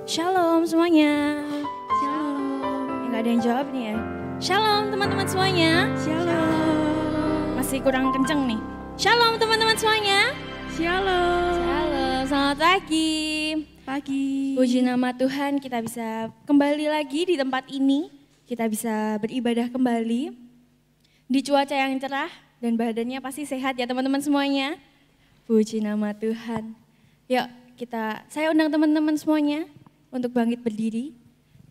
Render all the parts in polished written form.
Shalom semuanya. Shalom. Nggak ada yang jawab nih ya. Shalom teman-teman semuanya. Shalom. Masih kurang kenceng nih. Shalom teman-teman semuanya. Shalom. Shalom, selamat pagi. Pagi. Puji nama Tuhan, kita bisa kembali lagi di tempat ini. Kita bisa beribadah kembali di cuaca yang cerah dan badannya pasti sehat ya teman-teman semuanya. Puji nama Tuhan. Yuk, saya undang teman-teman semuanya untuk bangkit berdiri.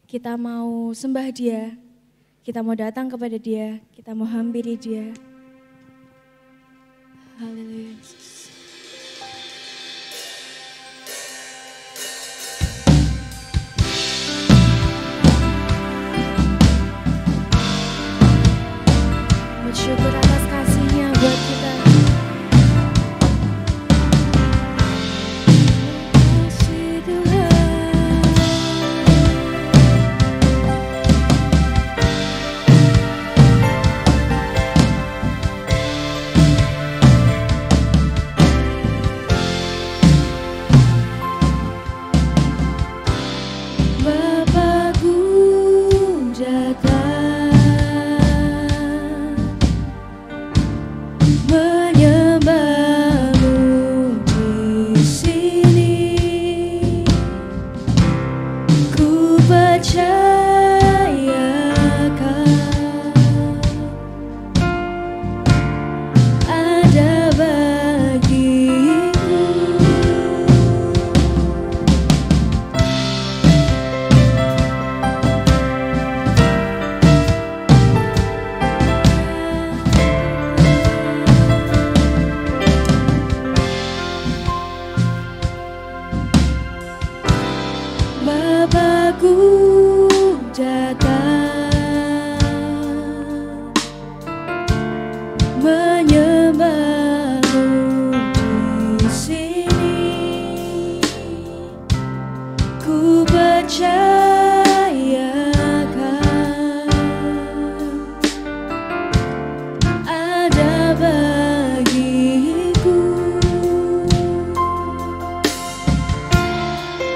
Kita mau sembah Dia. Kita mau datang kepada Dia. Kita mau hampiri Dia. Haleluya. Bersyukur atas kasih-Nya buat kita. Kasih Tuhan. Bapakku datang menyembahmu di sini. Ku percayakan ada bagiku. Bapakku datang menyembahmu di sini. Ku percayakan ada bagiku.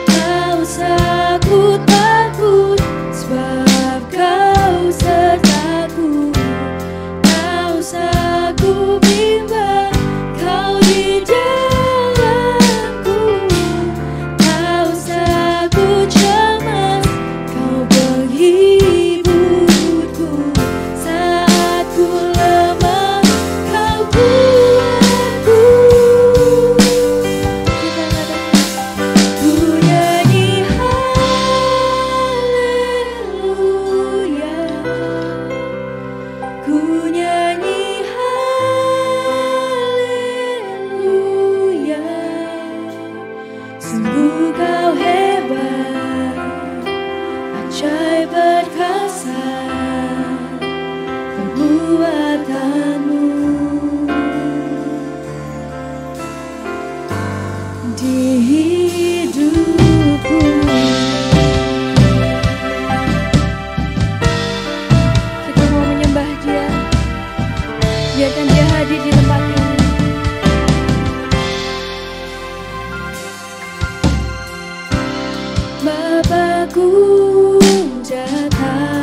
Tak usah ku takut, sebab Kau sertaku. Tak usah ku bimbang, Kau di dalamku. Tak usah ku cemas, Kau penghiburku. Saat ku lemah, Kau kuatku. Kita katakan, ku nyanyi haleluya, ku nyanyi haleluya. Sungguh Kau hebat, ajaib perkasa perbuatanmu di hidupku. Kita mau menyembah Dia. Biarkan Dia hadir di tempat ini. Bapakku datang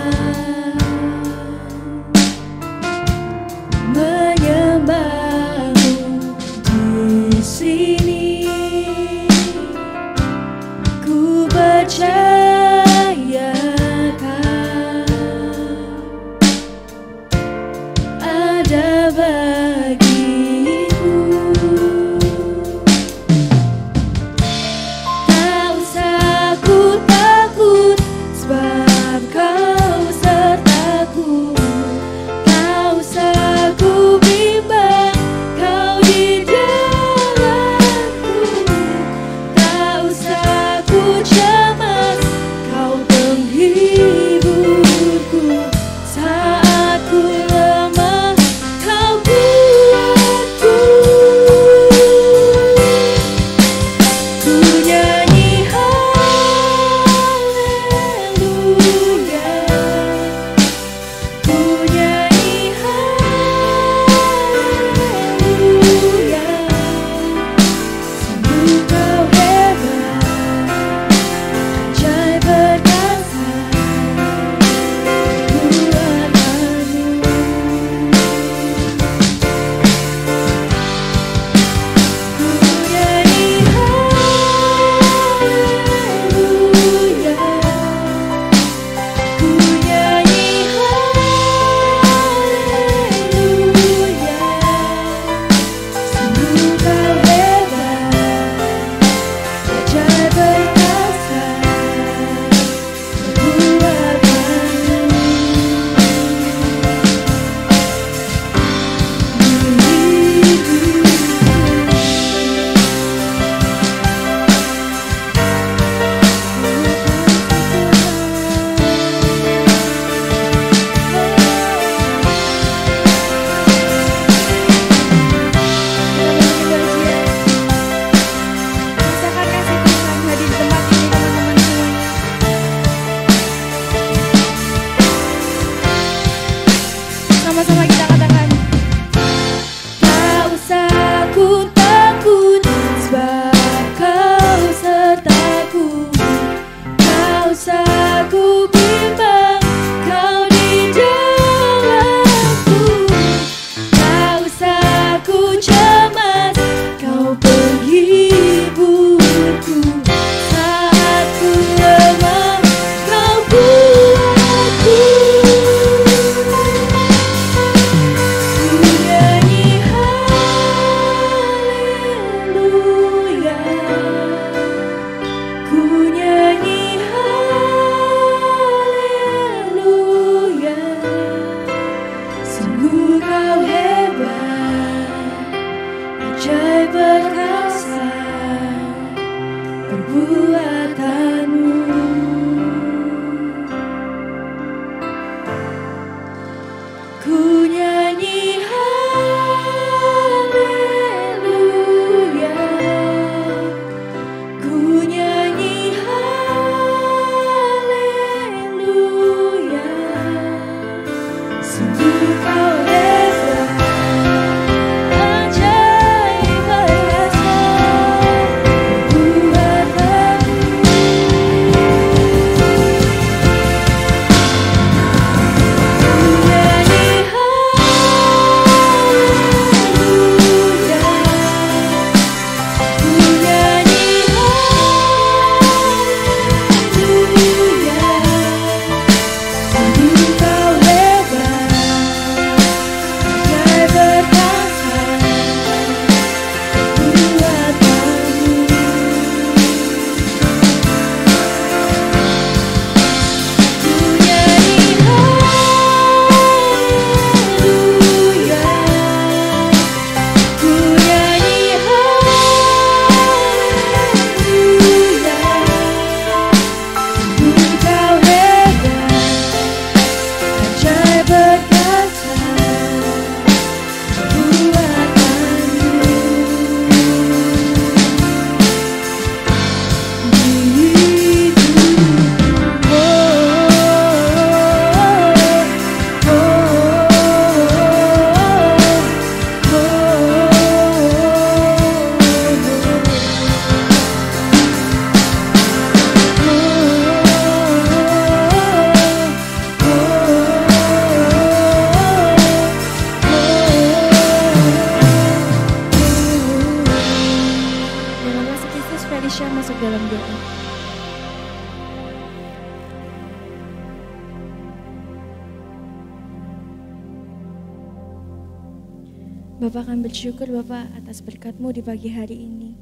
Bapak akan bersyukur Bapak atas berkat-Mu di pagi hari ini.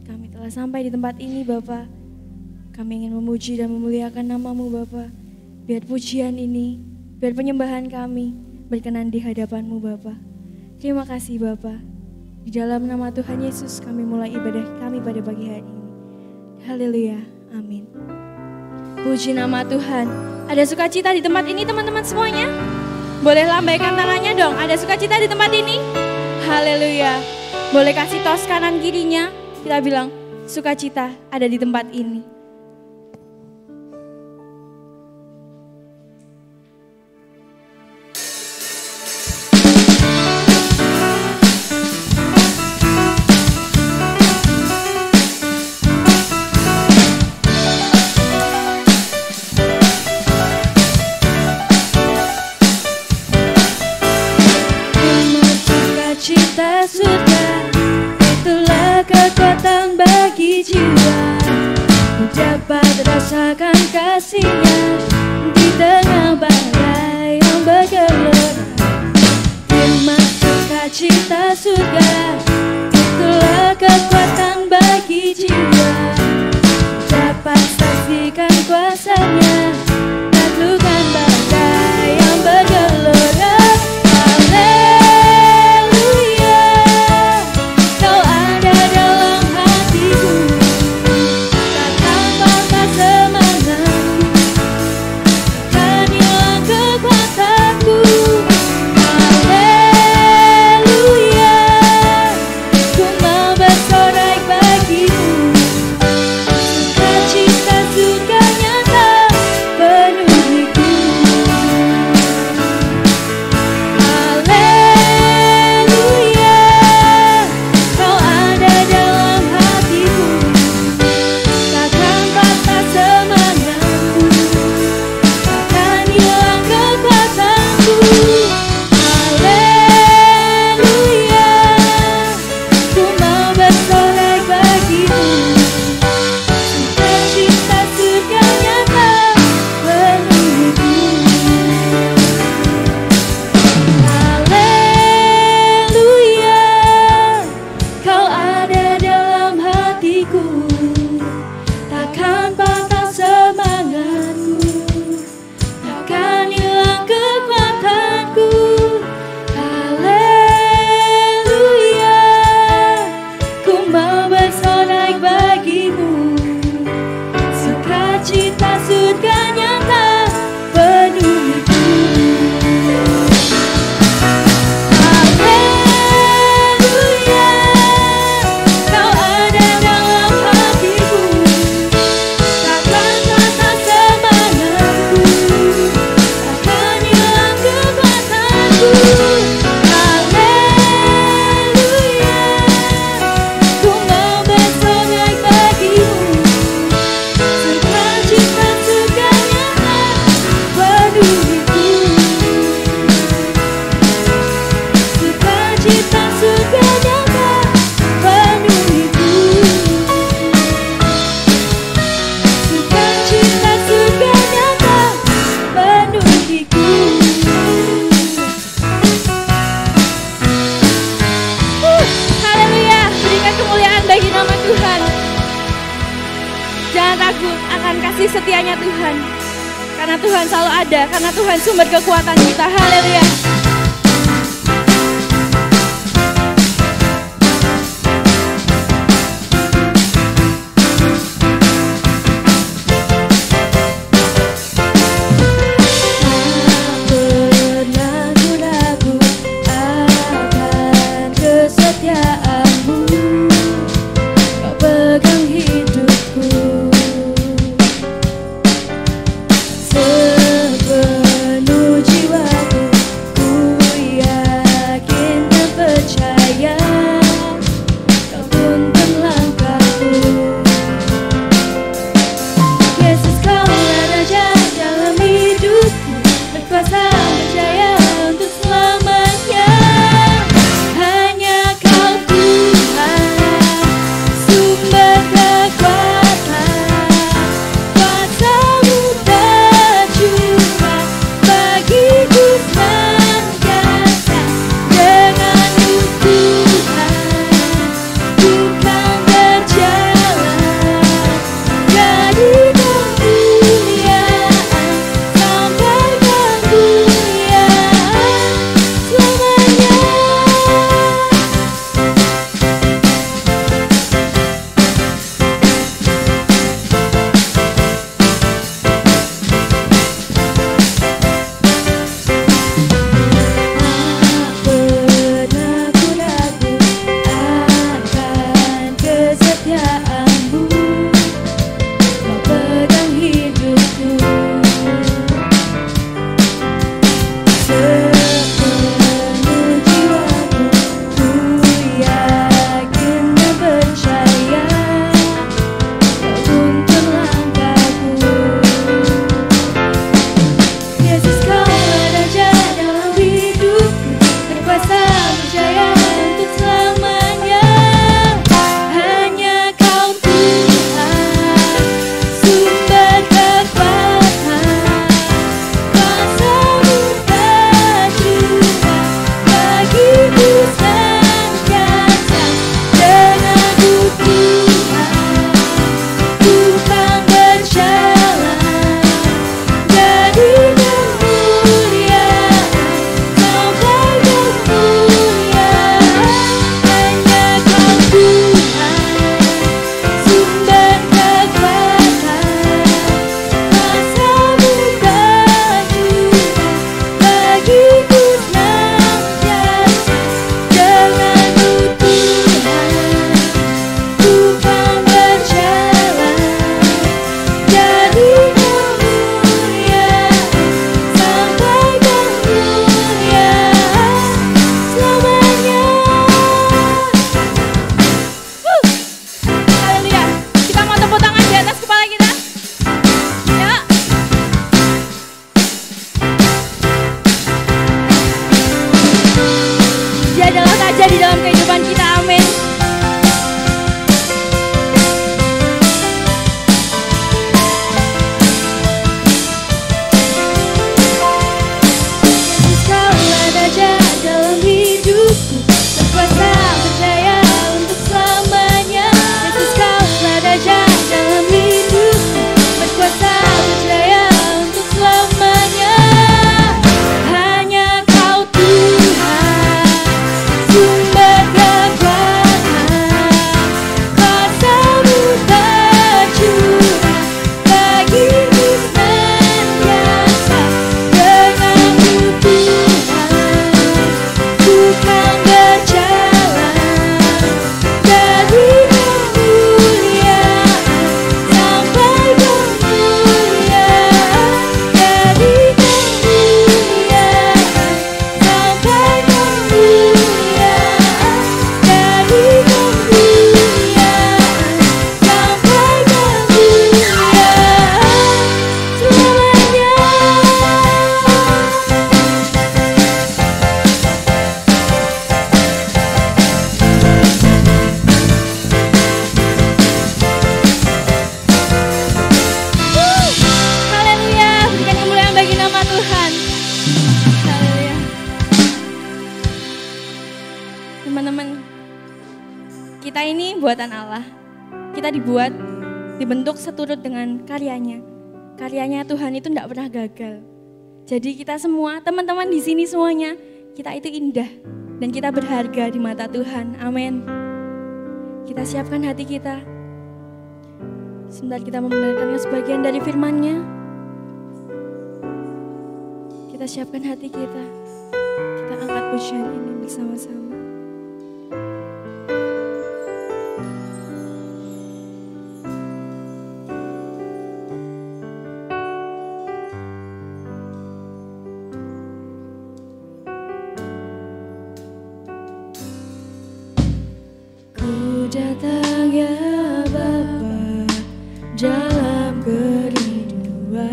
Kami telah sampai di tempat ini Bapak. Kami ingin memuji dan memuliakan nama-Mu Bapak. Biar pujian ini, biar penyembahan kami berkenan di hadapan-Mu Bapak. Terima kasih Bapak. Di dalam nama Tuhan Yesus kami mulai ibadah kami pada pagi hari ini. Haleluya, amin. Puji nama Tuhan. Ada sukacita di tempat ini teman-teman semuanya? Boleh lambaikan tangannya dong, ada sukacita di tempat ini? Haleluya. Boleh kasih tos kanan kirinya, kita bilang sukacita ada di tempat ini. Cita surga, itulah kekuatan bagi jiwa. Ku dapat rasakan kasih-Nya di tengah badai yang bergelora. Firman sukacita surga, itulah kekuatan bagi jiwa. Dapat saksikan kuasa-Nya, taklukkan badai yang bergelora. Setianya Tuhan, karena Tuhan selalu ada, karena Tuhan sumber kekuatan kita. Haleluya. Sepenuh jiwaku kita dibentuk seturut dengan karyanya. Karyanya Tuhan itu tidak pernah gagal. Jadi kita semua, teman-teman di sini semuanya, kita itu indah dan kita berharga di mata Tuhan. Amin. Kita siapkan hati kita. Sebentar kita mendengarkan sebagian dari firman-Nya. Kita siapkan hati kita. Kita angkat pujian ini bersama-sama. Ku datang ya Bapa dalam kerinduan,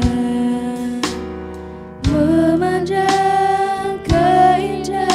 memandang keindahan-Mu.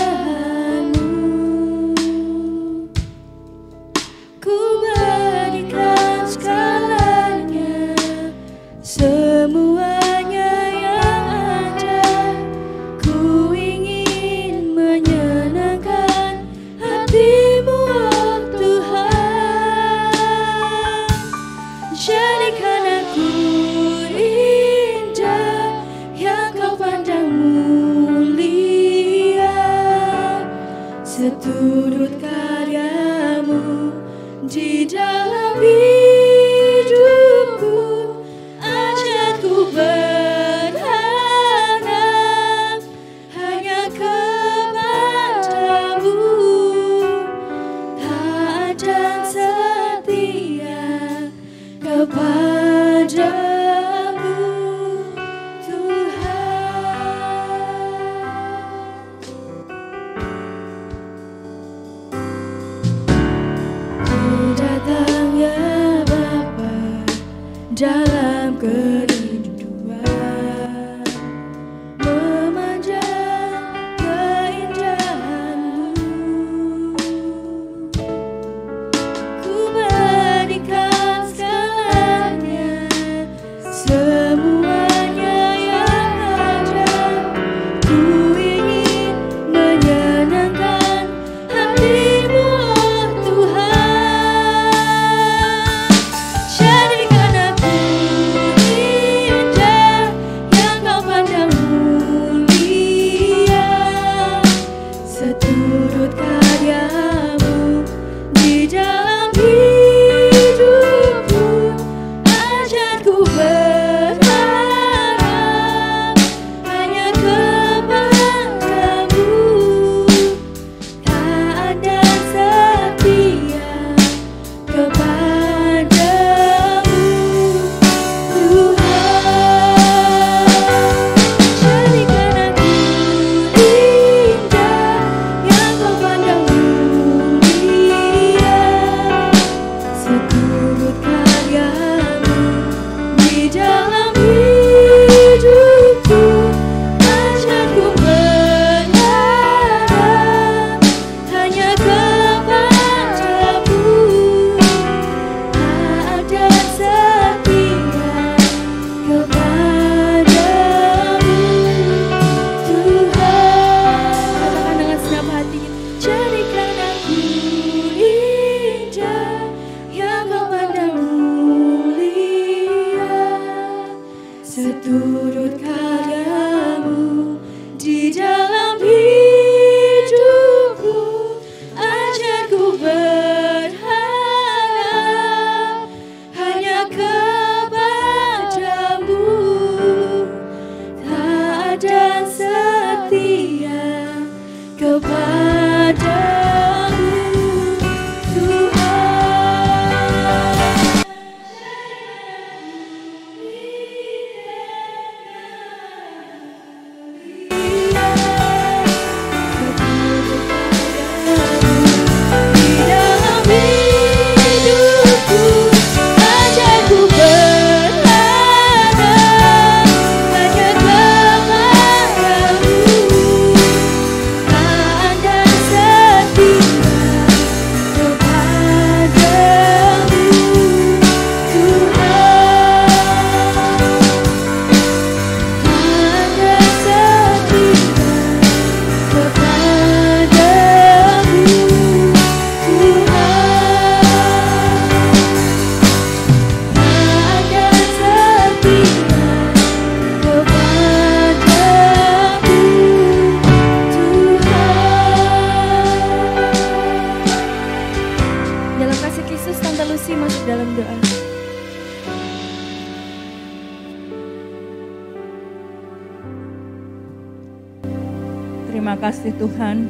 Terima kasih Tuhan,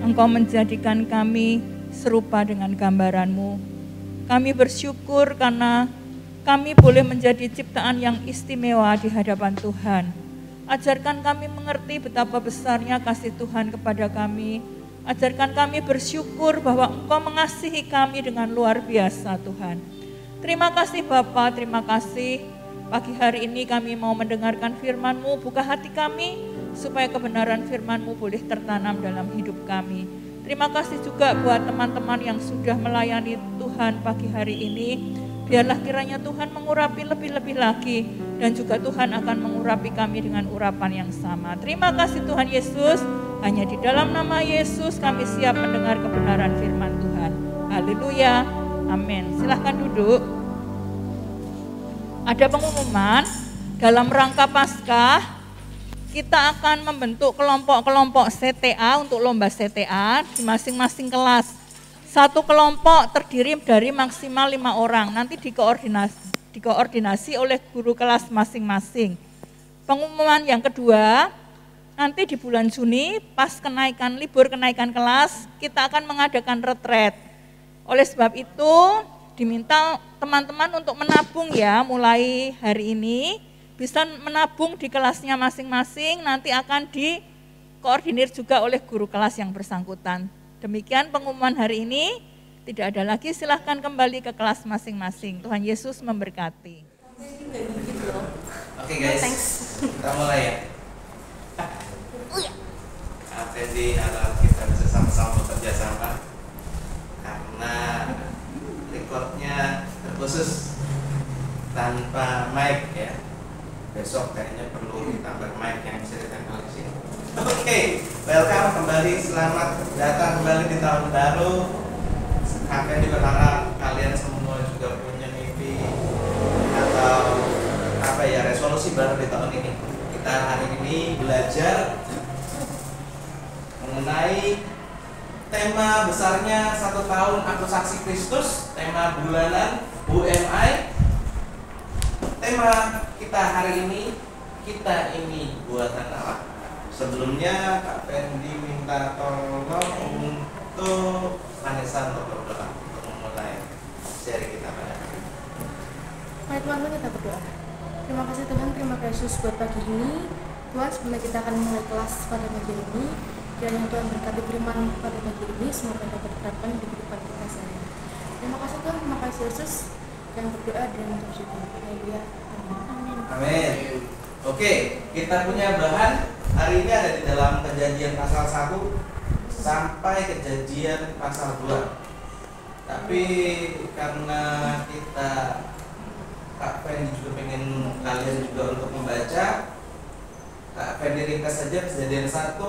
Engkau menjadikan kami serupa dengan gambaran-Mu. Kami bersyukur karena kami boleh menjadi ciptaan yang istimewa di hadapan Tuhan. Ajarkan kami mengerti betapa besarnya kasih Tuhan kepada kami. Ajarkan kami bersyukur bahwa Engkau mengasihi kami dengan luar biasa Tuhan. Terima kasih Bapa, terima kasih. Pagi hari ini kami mau mendengarkan firman-Mu, buka hati kami supaya kebenaran firman-Mu boleh tertanam dalam hidup kami. Terima kasih juga buat teman-teman yang sudah melayani Tuhan pagi hari ini. Biarlah kiranya Tuhan mengurapi lebih-lebih lagi dan juga Tuhan akan mengurapi kami dengan urapan yang sama. Terima kasih Tuhan Yesus, hanya di dalam nama Yesus kami siap mendengar kebenaran firman Tuhan. Haleluya, amin. Silahkan duduk. Ada pengumuman dalam rangka Paskah. Kita akan membentuk kelompok-kelompok CTA untuk lomba CTA di masing-masing kelas. Satu kelompok terdiri dari maksimal 5 orang, nanti dikoordinasi oleh guru kelas masing-masing. Pengumuman yang kedua, nanti di bulan Juni pas libur kenaikan kelas, kita akan mengadakan retret. Oleh sebab itu, diminta teman-teman untuk menabung ya, mulai hari ini. Bisa menabung di kelasnya masing-masing, nanti akan dikoordinir juga oleh guru kelas yang bersangkutan. Demikian pengumuman hari ini, tidak ada lagi, silahkan kembali ke kelas masing-masing. Tuhan Yesus memberkati. Oke guys, kita mulai ya. Fendi harap kita bisa sama-sama bekerja sama, karena recordnya terkhusus tanpa mic ya. Besok kayaknya perlu ditambah mic yang bisa ditempel di sini. Oke, welcome kembali, selamat datang kembali di tahun baru. Kalian juga harap kalian semua juga punya mimpi atau resolusi baru di tahun ini. Kita hari ini belajar mengenai tema besarnya 1 tahun Aku Saksi Kristus, tema bulanan UMI. Tema kita hari ini, kita ini buatan Allah. Sebelumnya Kak Fendi minta tolong untuk Vanessa untuk berdoa untuk memulai seri kita pada hari ini. Mari teman-teman kita berdoa. Terima kasih Tuhan, terima kasih Yesus buat pagi ini. Tuhan, sebelum kita akan mulai kelas pada pagi ini, kiranya Tuhan berkati firman pada pagi ini, semoga dapat diterapkan di kehidupan kita sehari-hari. Terima kasih Tuhan, terima kasih Yesus. Yang berdoa dan bersyukur. Haleluya. Amin. Amin. Oke, kita punya bahan hari ini ada di dalam Kejadian pasal 1 sampai Kejadian pasal 2. Tapi karena kita Kak Fendi juga pengen kalian juga untuk membaca, Kak Fendi ringkas saja Kejadian 1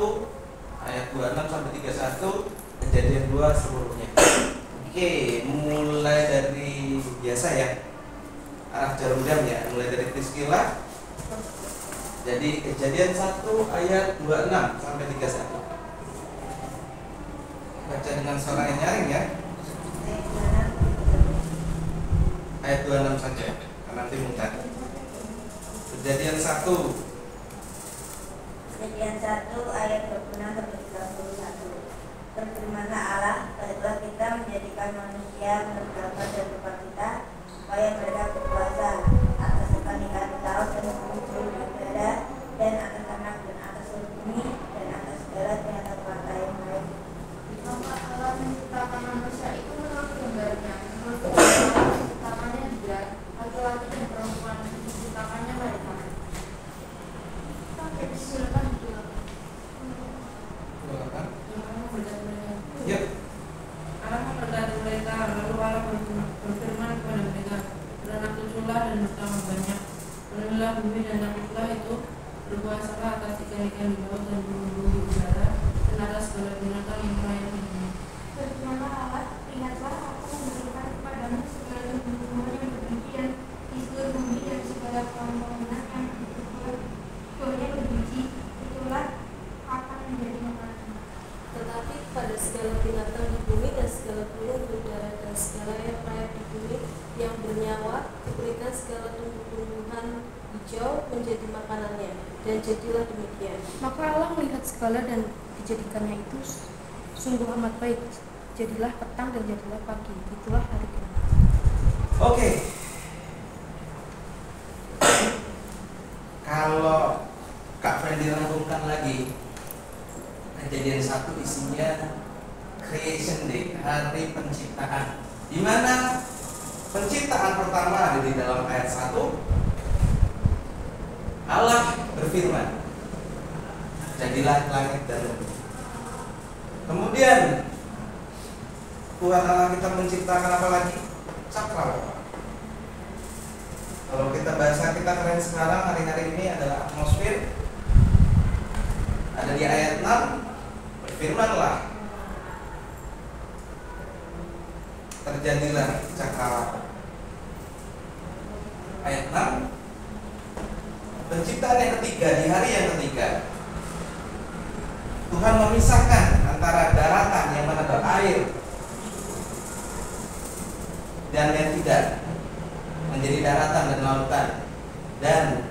ayat 26 sampai 31, Kejadian 2 seluruhnya. Oke, mulai dari biasa ya, arah jarum jam ya, mulai dari Priscilla. Jadi Kejadian 1 ayat 26 sampai 31. Baca dengan suara yang nyaring ya. Ayat 26 saja, karena nanti mudah. Kejadian 1. Kejadian 1 ayat 26 sampai 31. Berfirmanlah Allah, baiklah kita menjadikan manusia menurut gambar dan rupa kita, supaya mereka berkuasa atas ikan-ikan laut dan burung di udara, dan atas tanah dan atas seluruh bumi, dan atas segala binatang pantai yang lain. Maka Allah menciptakan manusia itu menurut gambarnya, menurut Allah menciptakannya dia, laki-laki dan perempuan menciptakannya mereka. Silakan dulu. Yuk. Allah memberkati mereka, lalu Allah berfirman kepada mereka, beranak cuculah dan bertambah banyak, penuhilah bumi dan takutlah itu, berkuasalah atas ikan-ikan di laut dan burung-burung di udara, dan atas segala binatang yang melayang di bumi. Berfirmanlah Allah, ingatlah aku memberikan kepadamu segala tumbuh-tumbuhan yang berbiji dan di seluruh bumi dan segala pohon-pohonan yang buahnya berbiji, itulah akan menjadi makanan. Tetapi pada segala binatang di bumi dan segala burung di udara dan segala yang melayang di bumi yang bernyawa, diberikan segala tumbuh-tumbuhan hijau menjadi makanan segalanya, dan jadilah demikian. Maka Allah melihat segala dan dijadikannya itu sungguh amat baik. Jadilah petang dan jadilah pagi. Itulah hari ke-6. Oke. Kalau Kak Fendi rangkumkan lagi, Kejadian 1 isinya Creation Day, hari penciptaan, di mana penciptaan pertama ada di dalam ayat 1. Allah berfirman, jadilah langit dan bumi. Kemudian Tuhan Allah kita menciptakan apa lagi? Cakrawala. Kalau kita bahasa kita keren sekarang hari-hari ini adalah atmosfer. Ada di ayat 6, berfirmanlah, terjadilah cakrawala. Ayat 6, penciptaan yang ketiga, di hari yang ketiga Tuhan memisahkan antara daratan yang mana berair dan yang tidak, menjadi daratan dan lautan. Dan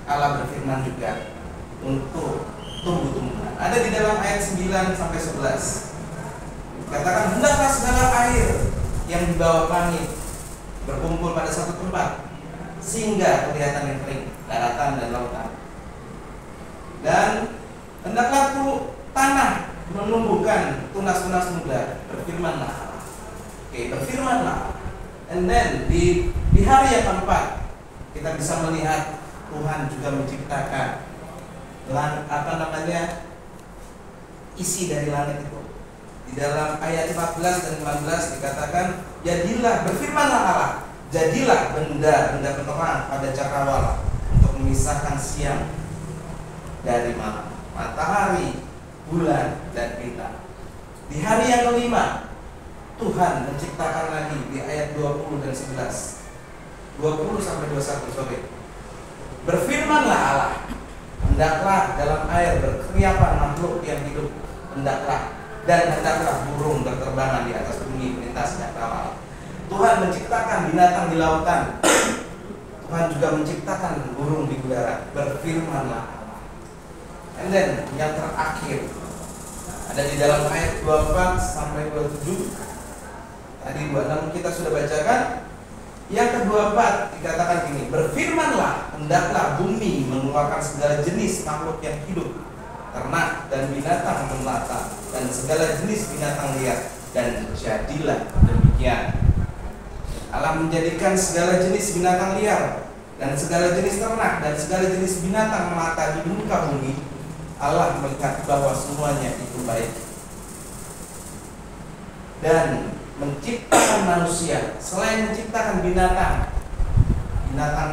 Allah berfirman juga untuk tumbuh-tumbuhan. Ada di dalam ayat 9 sampai 11. Katakan, hendaklah segala air yang di bawah langit berkumpul pada satu tempat, sehingga kelihatan yang kering, daratan dan lautan. Dan hendaklah tanah menumbuhkan tunas-tunas muda. Berfirmanlah Allah. Oke, berfirmanlah. And then di hari yang keempat kita bisa melihat Tuhan juga menciptakan isi dari langit itu. Di dalam ayat 14 dan 15 dikatakan, jadilah, berfirmanlah Allah, jadilah benda-benda penerang pada cakrawala untuk memisahkan siang dari malam, matahari, bulan, dan bintang. Di hari yang kelima Tuhan menciptakan lagi di ayat 20 dan 11. 20 sampai 21, sorry. Berfirmanlah Allah, hendaklah dalam air berkeriapan makhluk yang hidup, hendaklah burung berterbangan di atas bumi melintas cakrawala. Tuhan menciptakan binatang di lautan. Tuhan juga menciptakan burung di udara. Berfirmanlah Allah. And then yang terakhir ada di dalam ayat 24 sampai 27. Tadi 26 kita sudah bacakan. Yang ke-24 dikatakan gini, berfirmanlah, hendaklah bumi mengeluarkan segala jenis makhluk yang hidup, ternak dan binatang melata, dan segala jenis binatang liar, dan jadilah demikian. Allah menjadikan segala jenis binatang liar dan segala jenis ternak dan segala jenis binatang melata di muka bumi. Allah melihat bahwa semuanya itu baik. Dan menciptakan manusia, selain menciptakan binatang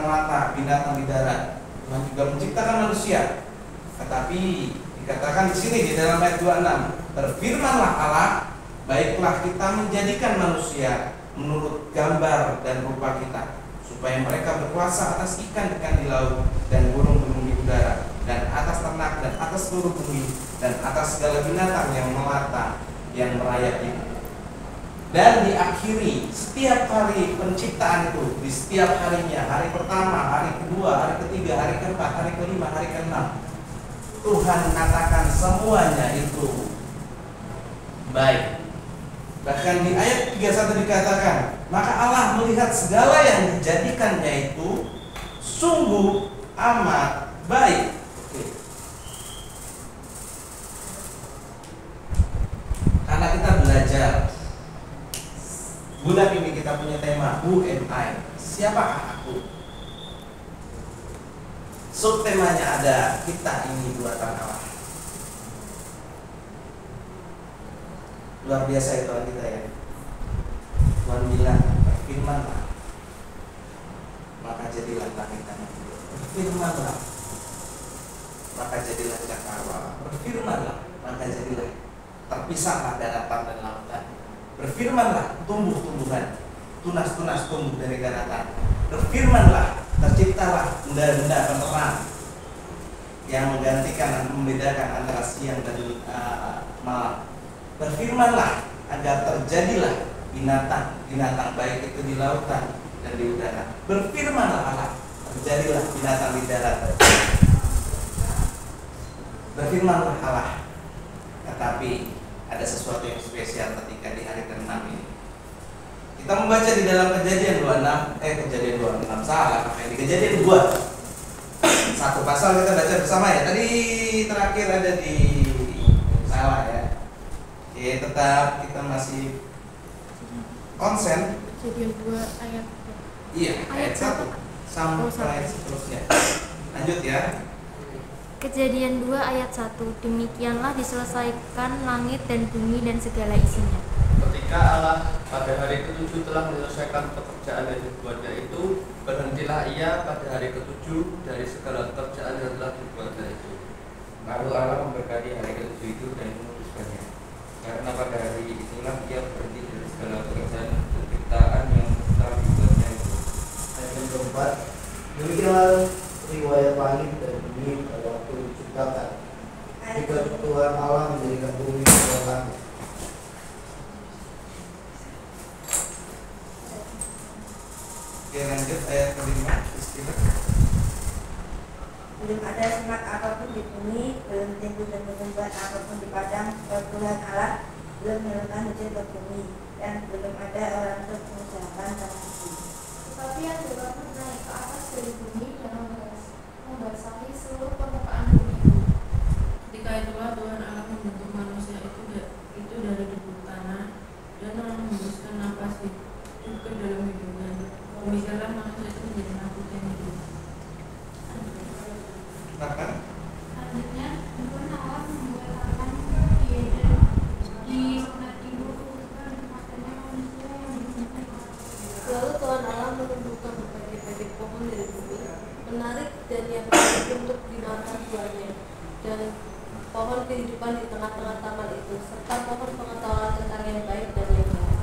melata, binatang di darat, Tuhan juga menciptakan manusia. Tetapi dikatakan di sini di dalam ayat 26, berfirmanlah Allah, baiklah kita menjadikan manusia menurut gambar dan rupa kita, supaya mereka berkuasa atas ikan-ikan di laut dan burung-burung di udara, dan atas ternak dan atas seluruh bumi, dan atas segala binatang yang melata yang merayap itu. Dan diakhiri setiap hari penciptaan itu, di setiap harinya, hari pertama, hari kedua, hari ketiga, hari keempat, hari kelima, hari keenam, Tuhan katakan semuanya itu baik. Bahkan di ayat 31 dikatakan, maka Allah melihat segala yang dijadikannya itu sungguh amat baik. Karena kita belajar, bulan ini kita punya tema Who am I? Siapakah aku? Subtemanya ada kita ini buatan Allah. Luar biasa itu kita ya. Tuhan bilang, berfirmanlah, maka jadilah langit dan bumi. Berfirmanlah, maka jadilah cakrawala. Berfirmanlah, maka jadilah terpisahlah daratan dan lautan. Berfirmanlah, tumbuh-tumbuhan, tunas-tunas tumbuh dari daratan. Berfirmanlah, terciptalah benda-benda penerang yang menggantikan dan membedakan antara siang dan malam. Berfirmanlah, agar terjadilah binatang baik itu di lautan dan di udara. Berfirmanlah Allah, terjadilah binatang di darat. berfirmanlah Allah. Tetapi ada sesuatu yang spesial ketika di hari ke-6 ini. Kita membaca di dalam Kejadian 26 salah, di Kejadian 2. Satu pasal kita baca bersama ya. Tadi terakhir ada di salah ya. Oke, tetap kita masih konsen. Kejadian 2 ayat Iya, ayat 1 sampai seterusnya. Lanjut ya. Kejadian 2 ayat 1. Demikianlah diselesaikan langit dan bumi dan segala isinya. Ketika Allah pada hari ke-7 telah menyelesaikan pekerjaan yang dibuatnya itu, berhentilah ia pada hari ke-7 dari segala pekerjaan yang telah dibuatnya itu. Lalu Allah memberkati hari ke-7 itu dan memutuskannya, karena pada hari itulah ia berhenti dari segala pekerjaan penciptaan yang telah dibuatnya itu. Ayat yang keempat, demikianlah riwayat langit dan bumi pada waktu diciptakan. Jika Tuhan Allah menjadikan bumi dan langit. Oke, lanjut ayat ke-5. Belum ada semak apapun di bumi, belum tumbuh dan berkembang apapun di padang, sebab Tuhan Allah belum menurunkan hujan ke bumi, dan belum ada orang untuk mengusahakan tanah itu. Tetapi yang Tuhan naik ke atas dari bumi dan membasahi seluruh permukaan bumi itu. Ketika itulah Tuhan Allah membentuk manusia itu dari debu tanah dan menghembuskan nafas hidup ke dalam hidungnya. Demikianlah manusia itu menjadi makhluk yang hidup. Selanjutnya, Tuhan Allah membuat alam di Eden di sebelah timur dan tempatnya manusia yang dibentuk. Lalu Tuhan Allah menumbuhkan berbagai-bagai pohon dari bumi, menarik dan yang baik untuk dimakan buahnya, dan pohon kehidupan di tengah-tengah taman itu, serta pohon pengetahuan tentang yang baik dan yang jahat.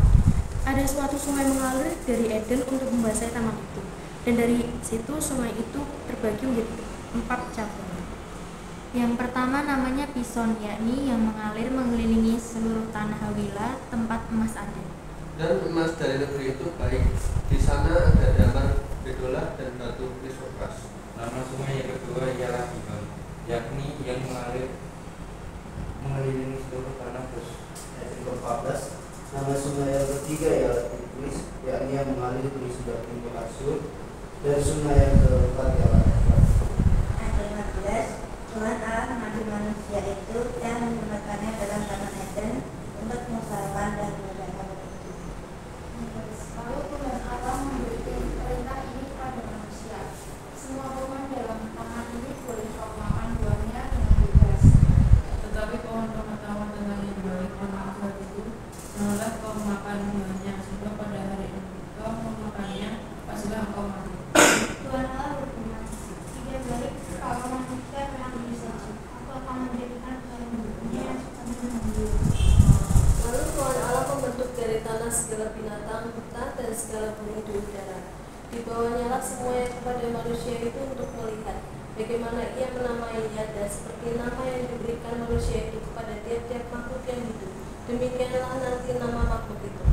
Ada suatu sungai mengalir dari Eden untuk membasahi taman itu, dan dari situ sungai itu terbagi menjadi 4 cabang. Yang pertama namanya Pison, yakni yang mengalir mengelilingi seluruh tanah Hawila, tempat emas ada. Dan emas dari negeri itu baik. Di sana ada damar, bedolah, dan batu krisopras. Nama sungai yang kedua ialah Gihon, yakni yang mengalir mengelilingi seluruh tanah Kus. Ayat yang ke-14, nama sungai yang ketiga ialah Tigris, yakni yang mengalir di sebelah timur Asyur, dan sungai yang keempat ialah Efrat. Ayat 15, Tuhan Allah mengambil manusia itu dan menempatkannya dalam taman Eden untuk mengusahakan dan mengerjakan itu. Lalu Tuhan Allah memberikan perintah ini kepada manusia. Semua pohon dalam taman ini boleh kau makan buahnya dengan bebas. Tetapi pohon pengetahuan tentang yang baik dan yang jahat itu janganlah kau makan buahnya, sebab pada hari engkau memakannya pastilah engkau mati. Tuhan Allah berfirman, tidak baik kalau manusia memang diri saja. Aku akan menjadikan dalam hidupnya yang sepenuh menggil. Lalu Tuhan Allah membentuk dari tanah segala binatang, hutan, dan segala burung di udara. Dibawanya lah semuanya kepada manusia itu untuk melihat bagaimana ia menamainya, dan seperti nama yang diberikan manusia itu kepada tiap-tiap makhluk yang hidup, demikianlah nanti nama makhluk itu.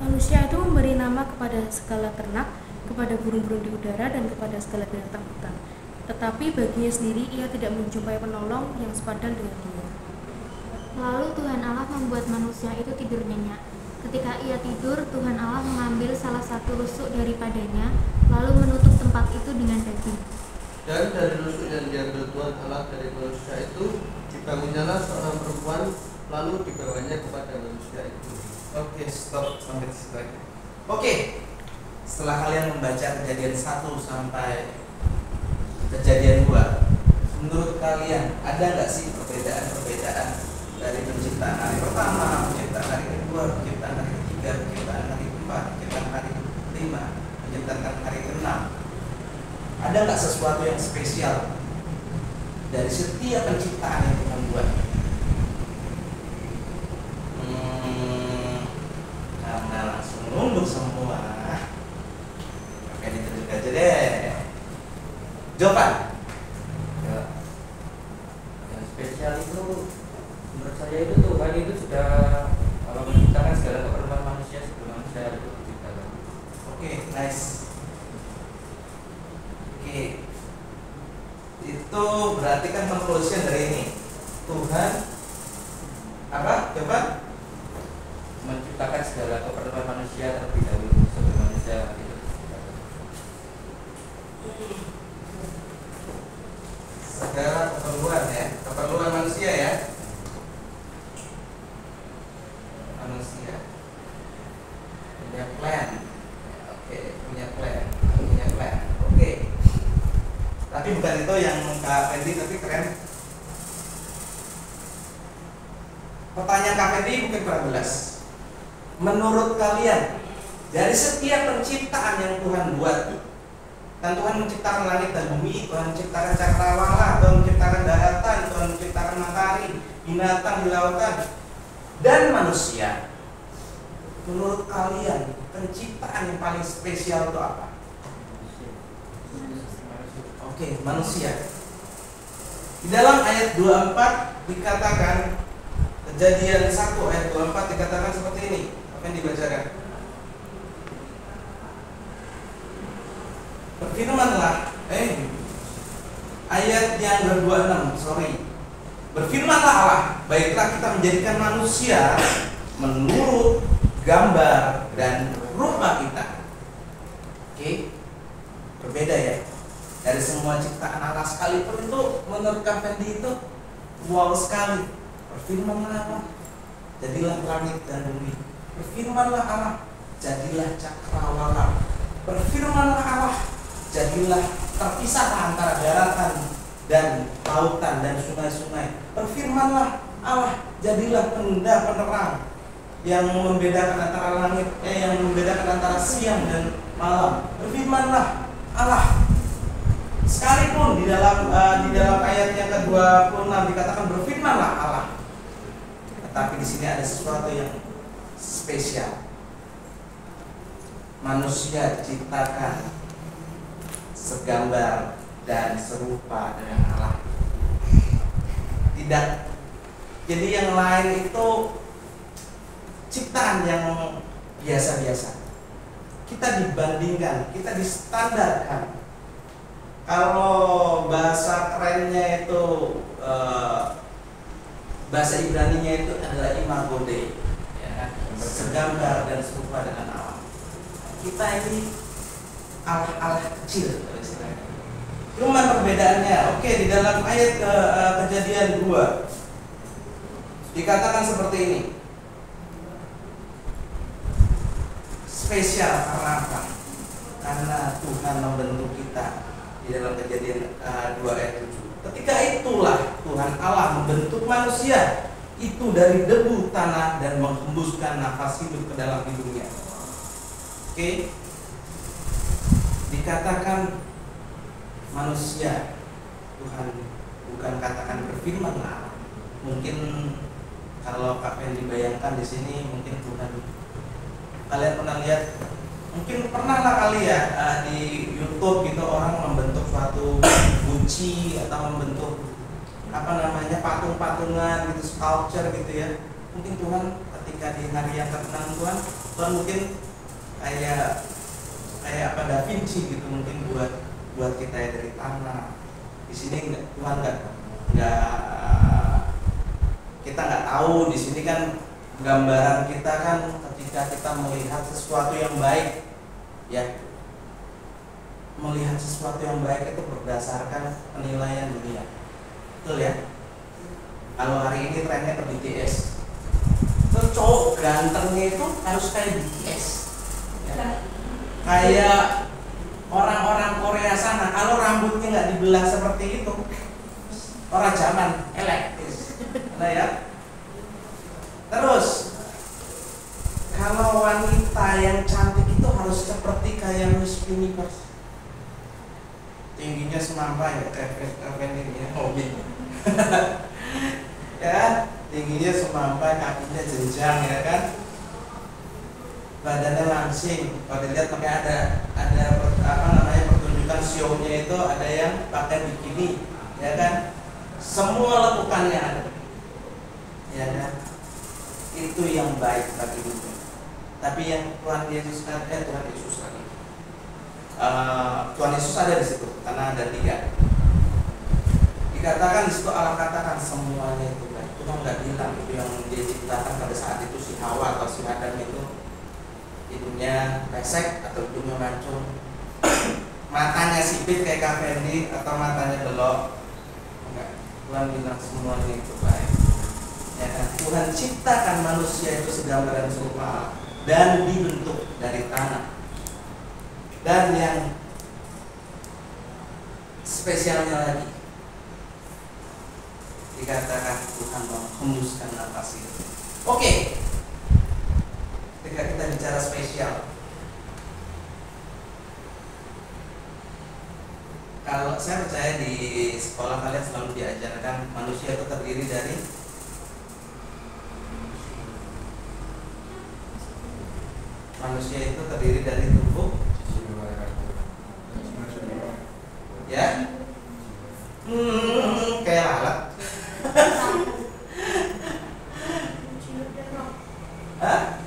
Manusia itu memberi nama kepada segala ternak, kepada burung-burung di udara, dan kepada segala binatang hutan. Tetapi baginya sendiri ia tidak menjumpai penolong yang sepadan dengan dia. Lalu Tuhan Allah membuat manusia itu tidur nyenyak. Ketika ia tidur, Tuhan Allah mengambil salah satu rusuk daripadanya, lalu menutup tempat itu dengan daging. Dan dari rusuk yang diambil Tuhan Allah dari manusia itu, dibangunnyalah seorang perempuan, lalu dibawanya kepada manusia itu. Oke, stop sampai di situ aja. Oke. Setelah kalian membaca Kejadian 1 sampai Kejadian 2, menurut kalian ada nggak sih perbedaan-perbedaan dari penciptaan hari pertama, penciptaan hari kedua, penciptaan hari ketiga, penciptaan hari keempat, penciptaan hari kelima, penciptaan hari keenam? Ada nggak sesuatu yang spesial dari setiap penciptaan yang Tuhan buat? Karena langsung nunduk semua. Oke, ditunjuk aja deh. Jawaban? Ya, yang spesial itu menurut saya itu Tuhan itu sudah menciptakan segala keperluan manusia sebelum manusia itu diciptakan. Oke, nice. Oke, itu berarti kan conclusion dari ini. Tuhan apa? Coba. Menciptakan segala keperluan manusia terlebih dahulu sebelum manusia itu diciptakan. Segala keperluan ya, keperluan manusia ya. Manusia punya plan. Oke, punya plan. Oke. Tapi bukan itu yang Kak Fendi, tapi keren. Pertanyaan Kak Fendi mungkin kurang jelas. Menurut kalian, dari setiap penciptaan yang Tuhan buat, dan Tuhan menciptakan langit dan bumi, Tuhan menciptakan cakrawala, Tuhan menciptakan daratan, Tuhan menciptakan matahari, binatang di lautan, dan manusia. Menurut kalian, penciptaan yang paling spesial itu apa? Oke, manusia. Di dalam ayat 24 dikatakan, Kejadian 1 ayat 24 dikatakan seperti ini. Apa yang dibacakan? Berfirmanlah, ayat yang ke-26, Berfirmanlah Allah, baiklah kita menjadikan manusia menurut gambar dan rupa kita. Oke, berbeda ya. Dari semua ciptaan Allah sekalipun itu menurut Kak Fendi itu wow sekali. Berfirmanlah Allah, jadilah langit dan bumi. Berfirmanlah Allah, jadilah cakrawala. Berfirmanlah Allah, jadilah terpisahlah antara daratan dan lautan dan sungai-sungai. Berfirmanlah Allah, jadilah penerang yang membedakan antara langit, yang membedakan antara siang dan malam. Berfirmanlah Allah. Sekalipun di dalam ayat yang ke-26 dikatakan berfirmanlah Allah, tetapi di sini ada sesuatu yang spesial. Manusia diciptakan segambar dan serupa dengan Allah. Tidak. Jadi yang lain itu ciptaan yang biasa-biasa. Kita dibandingkan, kita distandarkan. Kalau bahasa kerennya itu bahasa Ibraninya itu adalah imago Dei, ya, segambar dan serupa dengan Allah. Kita ini Allah kecil. Cuma perbedaannya, oke, di dalam ayat Kejadian 2 dikatakan seperti ini. Spesial karena apa? Karena Tuhan membentuk kita. Di dalam Kejadian 2 ayat 7. Ketika itulah Tuhan Allah membentuk manusia itu dari debu tanah dan menghembuskan nafas hidup ke dalam hidungnya. Oke. Dikatakan manusia, Tuhan bukan katakan berfirman. Mungkin kalau Kak Fen dibayangkan di sini mungkin Tuhan. Kalian pernah lihat? Mungkin pernah lah kali ya di YouTube gitu orang membentuk suatu guci atau membentuk patung-patungan gitu, sculpture gitu ya. Mungkin Tuhan ketika di hari yang ke-6 Tuhan mungkin kayak Da Vinci gitu, mungkin buat kita ya dari tanah. Di sini Tuhan kita nggak tahu. Di sini kan gambaran kita kan ketika kita melihat sesuatu yang baik, ya, melihat sesuatu yang baik itu berdasarkan penilaian dunia, betul ya? Kalau hari ini trennya ke BTS, terus cowok gantengnya itu harus kayak BTS, ya. Kayak orang-orang Korea sana, kalau rambutnya nggak dibelah seperti itu, orang zaman elektis, nah ya. Terus kalau wanita yang cantik itu harus seperti kayak Miss Universe, tingginya semampai, ini ya, ya, tingginya semampai, kakinya jenjang, ya kan, badannya langsing. Kalau dilihat makanya ada pertunjukan show-nya itu ada yang pakai bikini, ya kan, semua lekukannya ada, ya kan. Itu yang baik bagi dunia. Tapi yang Tuhan Yesus Tuhan Yesus ada di situ karena ada 3. Dikatakan di situ Allah katakan semuanya itu baik. Tuhan nggak bilang itu yang dia ciptakan pada saat itu si Hawa atau si Adam itu hidungnya pesek atau hidungnya mancung, matanya sipit kayak Kak Fendi atau matanya belok. Enggak. Tuhan bilang semuanya itu baik. Ya kan? Tuhan ciptakan manusia itu segambar dan serupa Allah dan dibentuk dari tanah. Dan yang spesialnya lagi, dikatakan Tuhan menghembuskan nafas itu. Oke, ketika kita bicara spesial, kalau saya percaya di sekolah kalian selalu diajarkan manusia itu terdiri dari tubuh, ya, kayak lalat. Hah?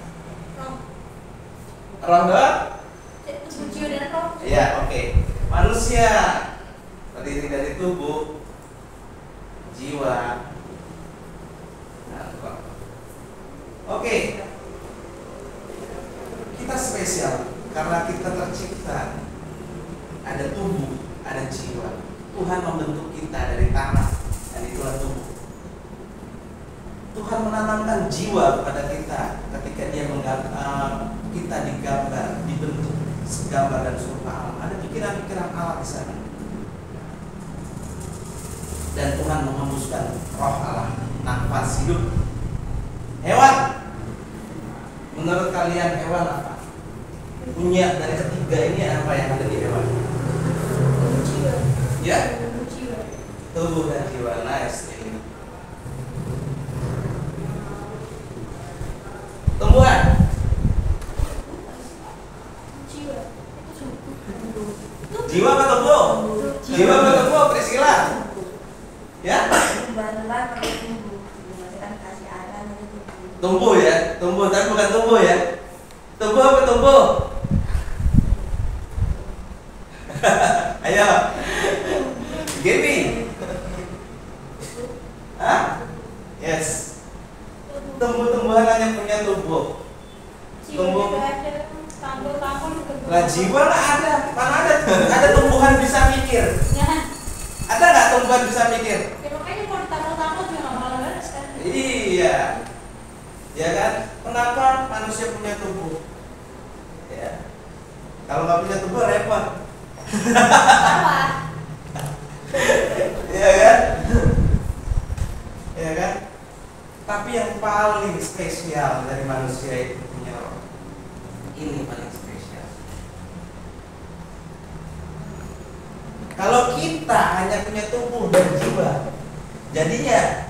Roh doang? Ya, oke. Manusia terdiri dari tubuh, jiwa, dan roh. Oke. Kita spesial karena kita tercipta ada tubuh, ada jiwa. Tuhan membentuk kita dari tanah dan itulah tubuh. Tuhan menanamkan jiwa kepada kita ketika Dia kita digambar, dibentuk segambar dan serupa Allah. Ada pikiran-pikiran Allah di sana. Dan Tuhan menghembuskan roh Allah, nafas hidup. Hewan, menurut kalian hewan apa? Punya dari ketiga ini apa yang ada di hewan? Ya? Tubuh dan jiwa. Nice. Tumbuhan. Jiwa apa tubuh? Jiwa apa tubuh? Priscilla. Ya? Tumbuh ya, tumbuh tapi bukan tumbuh ya. Tumbuh apa tumbuh? Ayo. Gaby. Hah? Yes. Tumbuh-tumbuhan hanya punya tubuh. Tumbuh. Lah jiwa lah ada. Mana ada? Ada tumbuhan bisa mikir. Ada nggak tumbuhan bisa mikir? Iya. Ya kan? Kenapa manusia punya tubuh? Ya. Kalau nggak punya tubuh repot. Iya kan? Iya kan? Tapi yang paling spesial dari manusia itu punya roh. Ini paling spesial. Kalau kita hanya punya tubuh dan jiwa, jadinya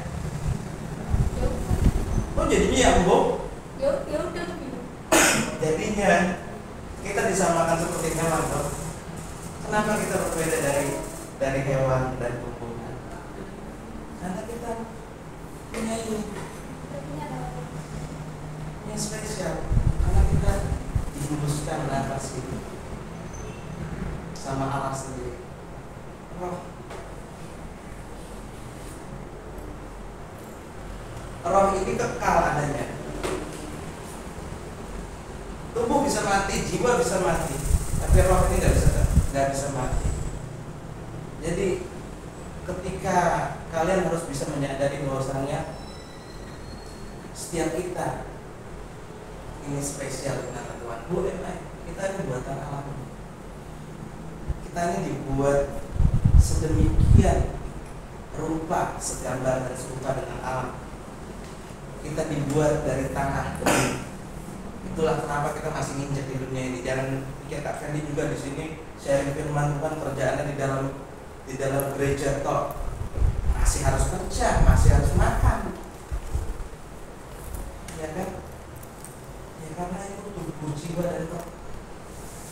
jadinya ya Mbok? Jadinya kita disamakan seperti hewan, Bro. Kenapa kita berbeda dari hewan dan tumbuhan? Karena kita punya ini yang spesial. Karena kita dihembuskan nafas hidup sama Allah sendiri. Roh ini kekal adanya. Tubuh bisa mati, jiwa bisa mati, tapi roh ini nggak bisa mati. Jadi ketika kalian harus bisa menyadari bahwasannya setiap kita ini spesial di mata Tuhan. Kita ini buatan alam. Kita ini dibuat sedemikian rupa, segambar dan serupa dengan alam. Kita dibuat dari tanah. Itulah kenapa kita masih nginjek di dunia ini. Jangan pikir Kak Fendi juga di sini sharing firman Tuhan, kerjaannya di dalam gereja toh masih harus kerja, masih harus makan. Ya kan? Ya karena itu tubuh, jiwa dan roh.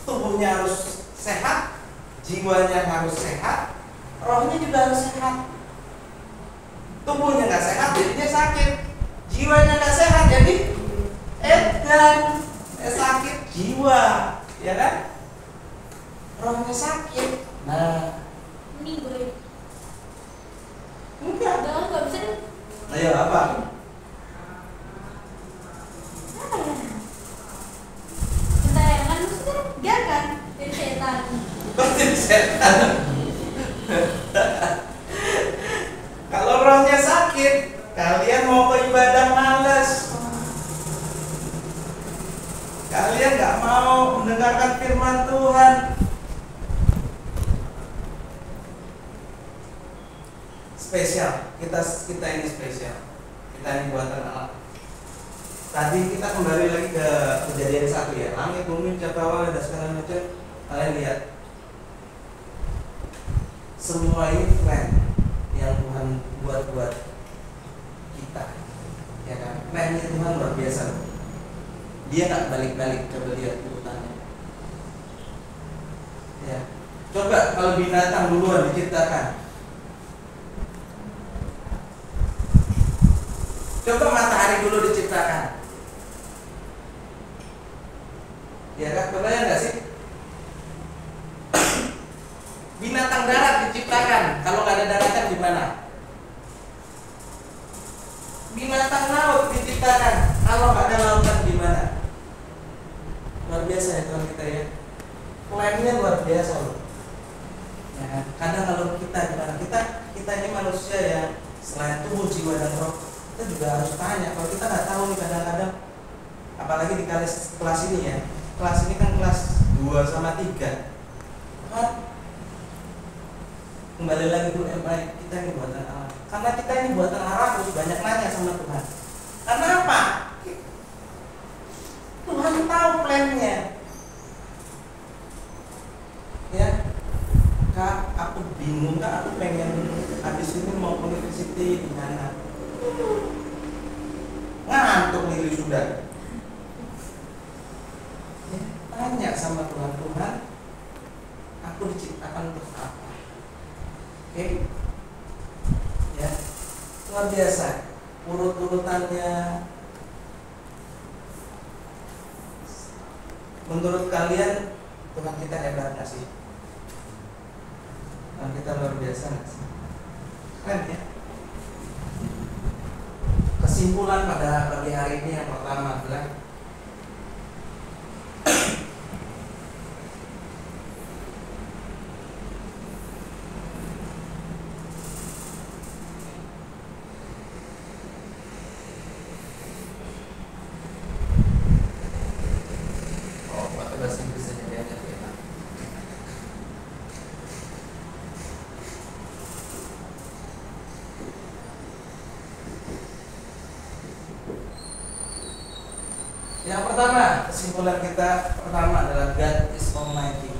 Tubuhnya harus sehat, jiwanya harus sehat, rohnya juga harus sehat. Tubuhnya nggak sehat, jadinya sakit. Jiwanya nggak sehat, jadi edan, sakit jiwa, ya kan? Rohnya sakit. Nah, ini gue Enggak. Nggak bisa deh. Ayo apa? Apa ya? Gentayangan maksudnya biarkan dari setan. Pasti setan. Kalau rohnya sakit, kalian mau ke ibadah malas. Kalian nggak mau mendengarkan firman Tuhan. Spesial, kita ini spesial. Kita ini buatan Allah. Tadi kita kembali lagi ke Kejadian 1 ya. Langit, bumi, cakrawala dan segala macam. Kalian lihat. Semua ini plan yang Tuhan buat kita. Ya kan? Plannya Tuhan luar biasa. Dia nggak balik-balik, coba lihat urutannya. Ya. Coba kalau binatang duluan diciptakan. Coba matahari dulu diciptakan. Ya kan? Kebayang nggak sih? Binatang darat diciptakan. Kalau nggak ada daratan gimana? Binatang laut diciptakan. Kalau nggak ada lautan gimana? Luar biasa ya Tuhan kita ya. Plannya luar biasa loh. Ya kan? Kadang kalau kita gimana? Kita ini manusia yang selain tubuh, jiwa dan roh, kita juga harus tanya. Kalau kita nggak tahu nih kadang-kadang, apalagi di kelas ini ya. Kelas ini kan kelas 2 sama 3. Kan? Kembali lagi dulu kita ini buatan Allah. Karena kita ini buatan Allah harus banyak nanya sama Tuhan. Karena apa? Tuhan tahu plannya. Ya, Kak, aku bingung Kak, aku pengen habis ini mau university di mana? Ngantuk nih sudah. Ya, tanya sama Tuhan, aku diciptakan untuk apa? Oke, ya, luar biasa. Urut-urutannya. Menurut kalian Tuhan kita hebat nggak sih? Tuhan kita luar biasa nggak sih? Keren ya. Kesimpulan pada pagi hari ini yang pertama adalah bahasa Inggris aja dia ada enak. Yang pertama, kesimpulan kita pertama adalah God is Almighty.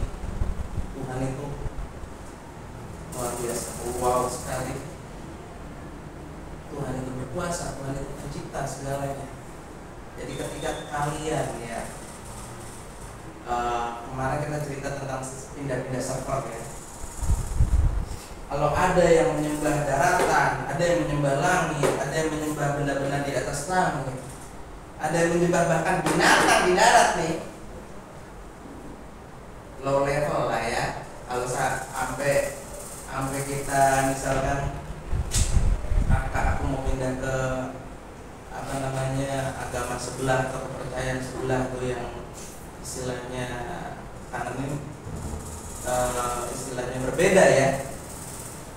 Tuhan itu luar biasa, wow sekali. Tuhan itu berkuasa, Tuhan itu pencipta segalanya. Jadi ketika kalian ya, kemarin kita cerita tentang pindah-pindah server ya. Kalau ada yang menyembah daratan, ada yang menyembah langit, ada yang menyembah benda-benda di atas langit, ada yang menyembah bahkan binatang di darat nih, low level lah ya. Kalau sampai kita misalkan aku mau pindah ke agama sebelah atau kepercayaan sebelah tuh yang istilahnya karena ini istilahnya berbeda ya,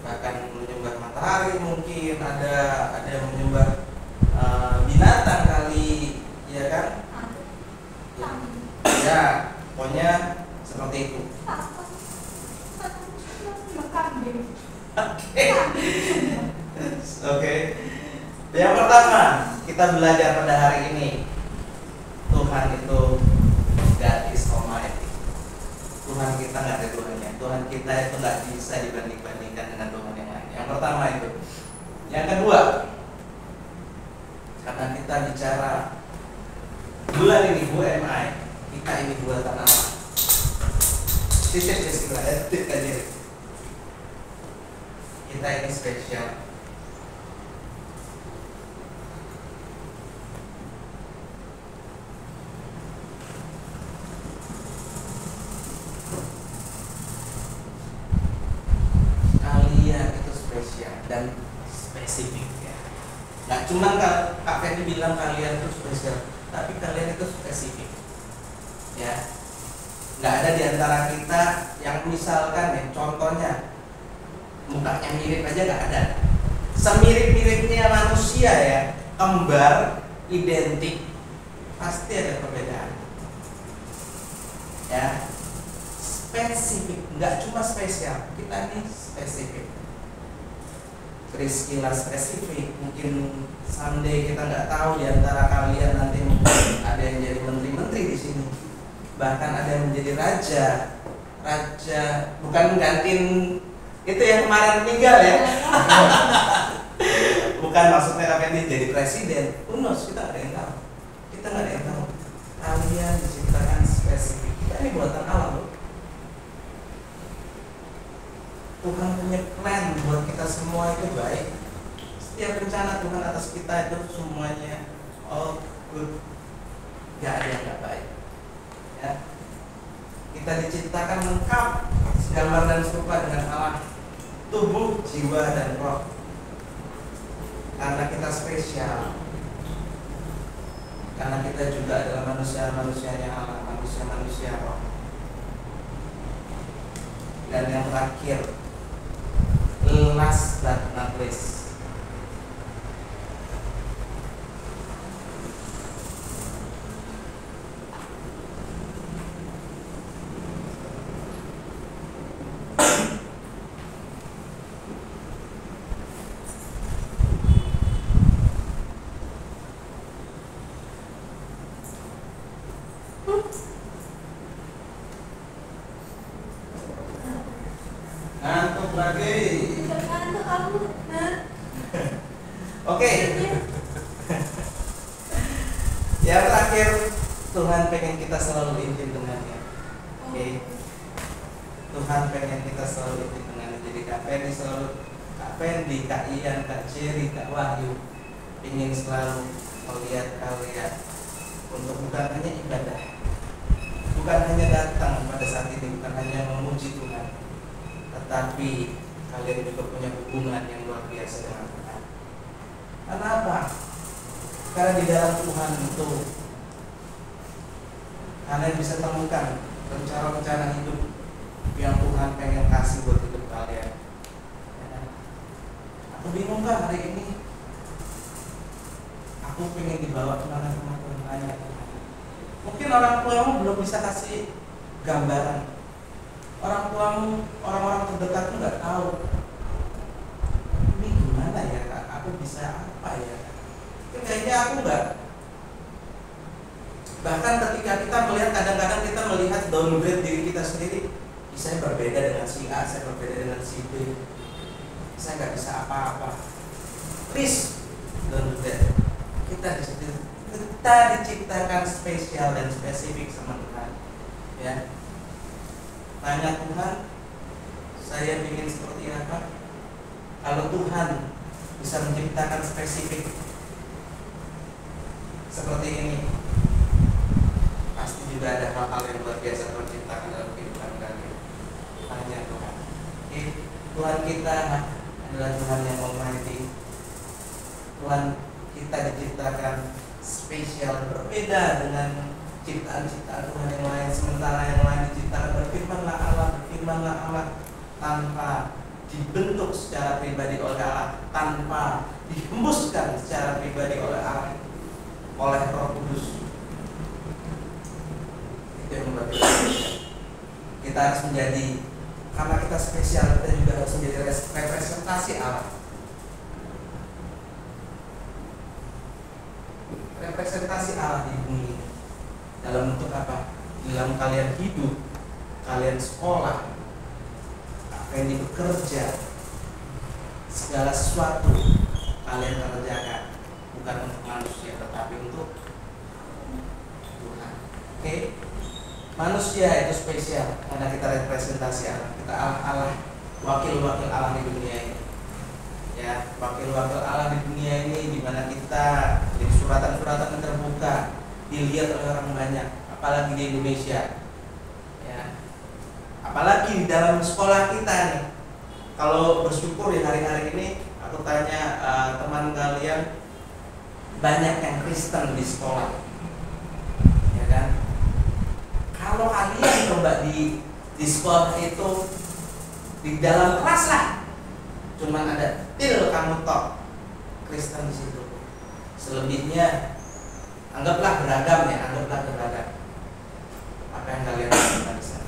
bahkan menyembah matahari mungkin ada yang menyembah binatang kali ya kan ya pokoknya seperti itu. Oke. Yang pertama kita belajar pada hari ini, Tuhan itu God is Almighty. Tuhan kita nggak ada Tuhannya. Tuhan kita itu nggak bisa dibanding-bandingkan dengan Tuhan yang lain. Yang pertama itu. Yang kedua, karena kita bicara bulan ini UMI, kita ini buatan Allah. Kita ini spesial. Kalian itu spesial dan spesifik ya. Nggak cuma Kak Fendi bilang kalian itu spesial, tapi kalian itu spesifik ya. Nggak ada di antara kita yang misalkan ya, contohnya mukanya mirip aja nggak ada. Semirip-miripnya manusia ya, kembar, identik, pasti ada perbedaan ya. Spesifik, nggak cuma spesial, kita nih spesifik. Priscilla spesifik, mungkin someday kita nggak tahu di antara kalian nanti mungkin ada yang jadi menteri-menteri di sini, bahkan ada yang menjadi raja bukan menggantiin itu yang kemarin meninggal ya. Bukan maksudnya apa yang jadi presiden, unos kita ada yang tahu, kita nggak ada yang tahu. Kalian diciptakan spesifik, kita ini buatan Allah loh. Tuhan punya plan buat kita semua itu baik. Setiap rencana Tuhan atas kita itu semuanya all good, gak ada yang gak baik ya. Kita diciptakan lengkap, segambar dan serupa dengan Allah, tubuh, jiwa, dan roh. Karena kita spesial, karena kita juga adalah manusia-manusianya Allah, manusia-manusia roh. Dan yang terakhir, last but not least, ngantuk lagi. Oke. Yang terakhir, Tuhan pengen kita selalu intim dengannya. Oke. Tuhan pengen kita selalu intim dengannya. Jadi Kak Fendi, Kak Ian, Kak Jerry, Kak Wahyu ingin selalu melihat kalian untuk bukan hanya ibadah, bukan hanya datang pada saat ini, bukan hanya memuji Tuhan, tetapi kalian juga punya hubungan yang luar biasa dengan Tuhan. Kenapa? Karena di dalam Tuhan itu kalian bisa temukan rencana-rencana hidup yang Tuhan pengen kasih buat hidup kalian. Aku bingung kan hari ini, aku pengen dibawa kemana-mana Tuhan. Mungkin orang tuamu belum bisa kasih gambaran, orang tuamu, orang-orang terdekatmu nggak tahu ini gimana ya Kak, aku bisa apa ya. Kayaknya aku nggak. Bahkan ketika kita melihat, kadang-kadang kita melihat downgrade diri kita sendiri. Saya berbeda dengan si A, saya berbeda dengan si B, saya nggak bisa apa-apa. Please don't do that. Kita diciptakan spesial dan spesifik sama Tuhan ya. Tanya Tuhan, saya ingin seperti apa? Kalau Tuhan bisa menciptakan spesifik seperti ini, pasti juga ada hal-hal yang luar biasa Tuhan ciptakan dalam kehidupan kalian. Tanya Tuhan. Tuhan kita adalah Tuhan yang Almighty. Tuhan kita diciptakan spesial, berbeda dengan ciptaan-ciptaan Tuhan yang lain. Sementara yang lain diciptakan berfirmanlah Allah tanpa dibentuk secara pribadi oleh Allah, tanpa dihembuskan secara pribadi oleh Allah, oleh Roh Kudus. Itu yang membuat kita harus menjadi, karena kita spesial, kita juga harus menjadi representasi Allah. Representasi Allah di bumi. Dalam bentuk apa? Dalam kalian hidup, kalian sekolah, kalian bekerja, segala sesuatu kalian kerjakan bukan untuk manusia, tetapi untuk Tuhan. Oke? Manusia itu spesial karena kita representasi Allah. Kita Allah, wakil-wakil Allah di dunia ini. Ya, wakil-wakil Allah di dunia ini, di mana kita di suratan-suratan yang terbuka dilihat oleh orang banyak, apalagi di Indonesia. Ya. Apalagi di dalam sekolah kita nih. Kalau bersyukur di hari-hari ini Aku tanya teman kalian, banyak yang Kristen di sekolah, ya kan? Kalau kalian coba di sekolah itu, di dalam kelas lah, cuman ada kamu tok Kristen di situ. Selebihnya anggaplah beragam ya, anggaplah beragam. Apa yang kalian lakukan di sana?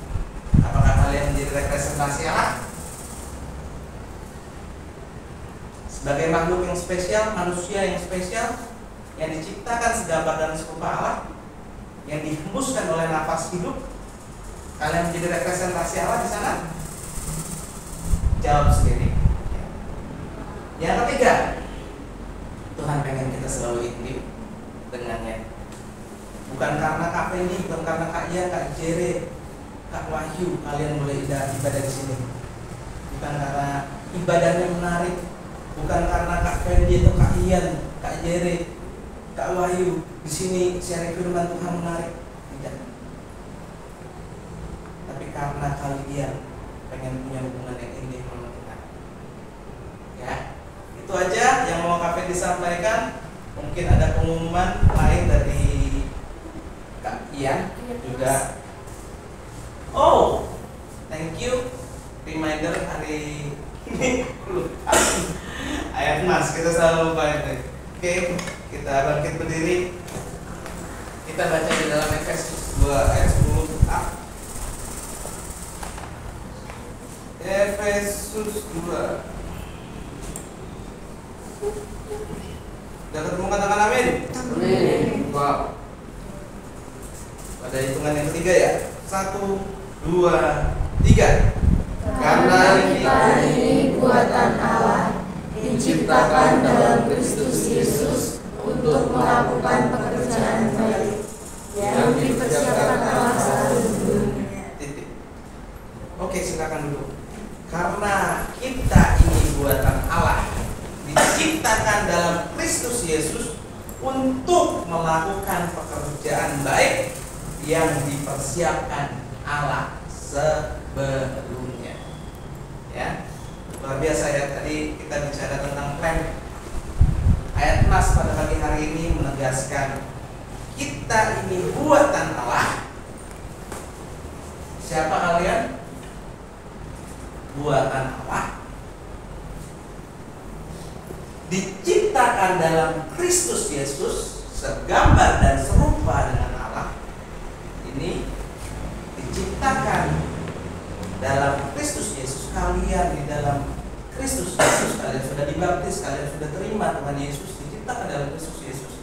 Apakah kalian menjadi representasi Allah? Sebagai makhluk yang spesial, manusia yang spesial, yang diciptakan segambar dan serupa Allah, yang dihembuskan oleh nafas hidup, kalian menjadi representasi Allah di sana? Jawab sendiri. Yang ketiga, Tuhan pengen kita selalu intim dengannya. Bukan karena Kak Fendi, bukan karena Kak Ian, Kak Jere, Kak Wahyu kalian boleh ibadah di sini. Bukan karena ibadahnya menarik, bukan karena Kak Fendi atau Kak Ian, Kak Jere, Kak Wahyu di sini sharing firman Tuhan menarik. Tidak. Tapi karena kalian pengen punya hubungan yang intim sama Tuhan. Ya. Itu aja yang mau Kak Fendi sampaikan. Mungkin ada pengumuman lain dari Kak Ian juga. Oh, thank you. Reminder hari ini ayat mas, kita selalu lupa itu. Oke, kita bangkit berdiri. Kita baca di dalam Efesus 2 ayat 10a. Efesus 2. Sudah ketemu, katakan amin. Amin. Wow. Pada hitungan yang ketiga ya. 1, 2, 3. Karena kita ini buatan Allah, diciptakan dalam Kristus Yesus untuk melakukan pekerjaan baik yang dipersiapkan Allah sebelumnya. Oke, silakan dulu. Karena kita ini buatan Allah, diciptakan dalam Kristus Yesus untuk melakukan pekerjaan baik yang dipersiapkan Allah sebelumnya. Ya, luar biasa ya. Tadi kita bicara tentang plan. Ayat mas pada pagi hari ini menegaskan kita ini buatan Allah. Siapa kalian? Buatan Allah, diciptakan dalam Kristus Yesus segambar dan serupa dengan Allah. Ini diciptakan dalam Kristus Yesus. Kalian di dalam Kristus Yesus, kalian sudah dibaptis, kalian sudah terima Tuhan Yesus, diciptakan dalam Kristus Yesus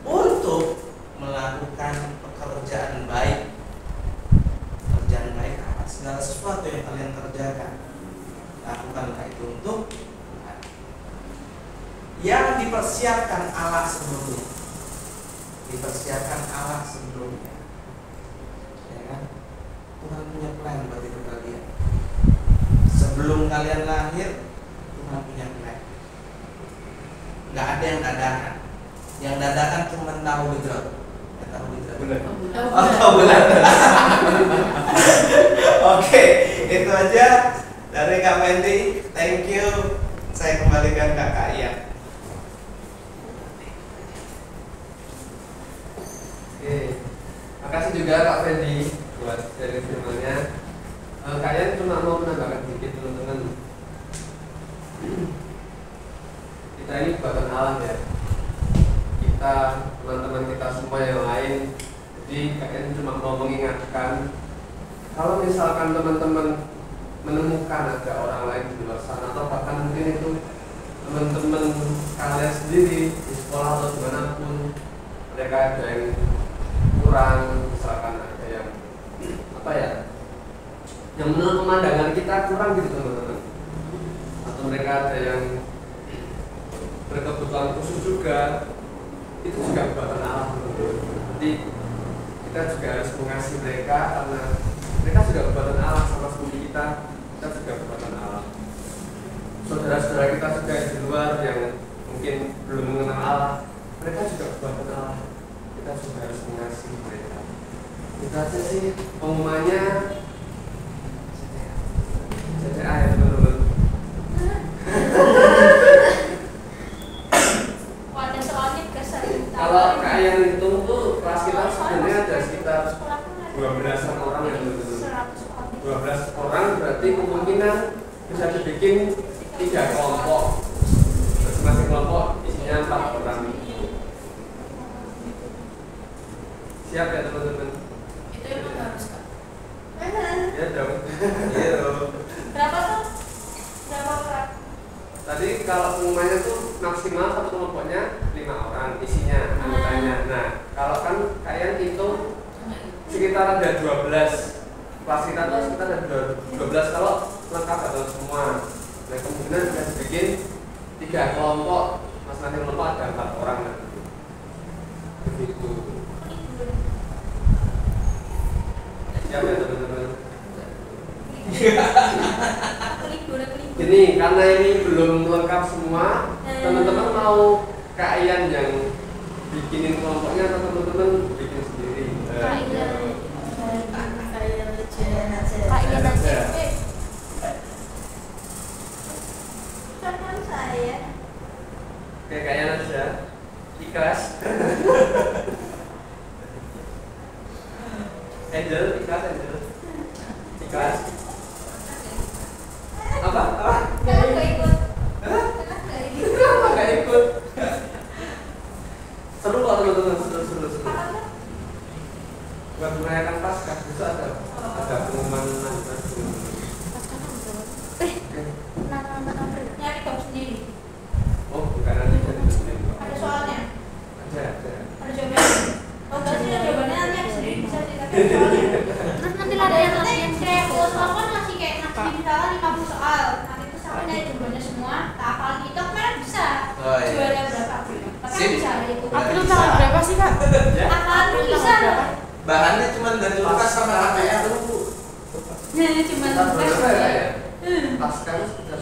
untuk melakukan pekerjaan baik. Pekerjaan baik apa? Segala sesuatu yang kalian kerjakan, lakukanlah itu untuk Tuhan. Yang dipersiapkan Allah sebelumnya. Dipersiapkan Allah sebelumnya. Ya kan? Tuhan punya plan buat hidup kalian. Sebelum kalian lahir, Tuhan punya plan. Gak ada yang dadakan. Yang dadakan cuma tahu hijrah. Tahu hijrah. Tahu bulan. Oke, itu aja dari Kak Fendi. Thank you. Saya kembalikan ke Kak Ian. Oke, makasih juga Kak Fendi buat sharing firman-nya. Kak Ian cuma mau menambahkan sedikit teman-teman. Kita ini buatan Allah ya. Kita, teman-teman kita semua yang lain. Jadi Kak Ian cuma mau mengingatkan, kalau misalkan teman-teman menemukan ada orang lain di luar sana, atau bahkan mungkin itu teman-teman kalian sendiri di sekolah atau dimanapun, mereka ada yang kurang, misalkan ada yang apa ya, yang menurut pemandangan kita kurang gitu teman-teman, atau mereka ada yang berkebutuhan khusus juga, itu juga buatan Allah. Jadi kita juga harus mengasihi mereka karena mereka sudah buatan Allah sama seperti kita juga buatan Allah. Saudara-saudara kita juga di luar yang mungkin belum mengenal Allah, mereka juga buatan Allah. Kita juga harus mengasihi mereka. Itu aja sih pengumumannya. CTA ya teman-teman. Kalau KAIAN itu tuh kelas kita sebenarnya ada sekitar 12-an orang yang 12 orang berarti kemungkinan bisa dibikin 3 kelompok. Masing-masing kelompok isinya 4 orang. Siap ya teman-teman? Itu emang harus Kak? Ya dong. Iya dong. Berapa tuh? Berapa orang? Tadi kalau pengumumannya tuh maksimal satu kelompoknya 5 orang isinya anggotanya. Nah, kalau kan kalian hitung sekitar ada 12. Kelas kita tuh sekitar ada 12 kalau lengkap atau semua. Nah, kemungkinan bisa dibikin 3 kelompok. Masing-masing kelompok ada 4 orang. Begitu. Siap ya teman-teman? Ini karena ini belum lengkap semua, teman-teman mau KAIAN yang bikinin kelompoknya atau teman-teman bikin sendiri? KAIAN aja. Oke, KAIAN aja. Ikhlas. Angel, ikhlas Angel. Ikhlas. Apa? Nggak ikut. Kenapa nggak ikut? Seru kok teman-teman, seru. Buat merayakan Paskah itu ada pengumuman nanti. Nyari kamu sendiri. Oh, bukan nanti jadi sendiri. Ada soalnya. Ada. Ada jawabannya. Oh, berarti ada jawabannya nanti aku sendiri bisa cerita soalnya. Terus nanti latihan Kayak kalau soal kan masih kayak ngasih misalnya 50 soal. Nanti itu sama dari jawabannya semua. Tak hafal gitu kan bisa. Juara berapa? Tapi kan bisa itu. Aku tuh tanggal berapa sih Kak? Hafal tuh bisa. Bahannya cuma dari Lukas sama KAIAN dulu. Cuma Lukas ya. Paskah sekitar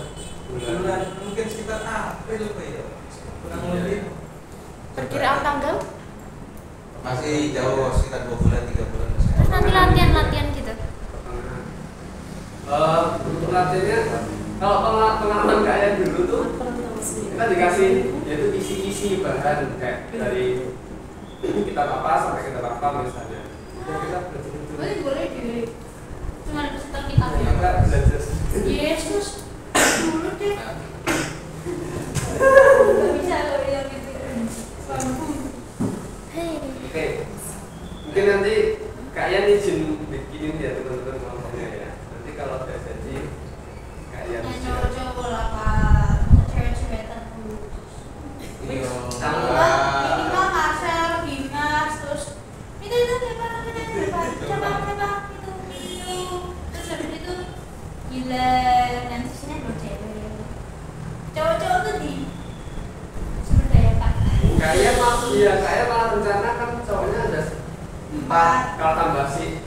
bulan mungkin sekitar April ya. Kurang lebih. Perkiraan tanggal? Masih jauh sekitar 2 bulan 3 bulan. Terus nanti latihan gitu. Untuk latihannya kalau pengalaman KAIAN dulu tuh kita dikasih yaitu isi-isi bahan kayak dari kitab apa sampai kitab apa misalnya. Ya kita belajar Boleh di cuma peserta kita ya. Kita belajar. Yesus dulu deh. Gak bisa kalau yang gitu. Oke. Mungkin nanti KAIAN izin bikinin ya teman-teman kelompoknya ya. Nanti kalau udah jadi KAIAN. Yang cowok-cowok lah Pak. Cewek-cewek terus. Minimal Marcel, Dimas, terus itu siapa namanya? Siapa itu. Terus habis itu gila dan sisanya dua cewek. Cowok-cowok tuh di sumber daya Pak. KAIAN malah rencana kan cowoknya ada 4 kalau tambah si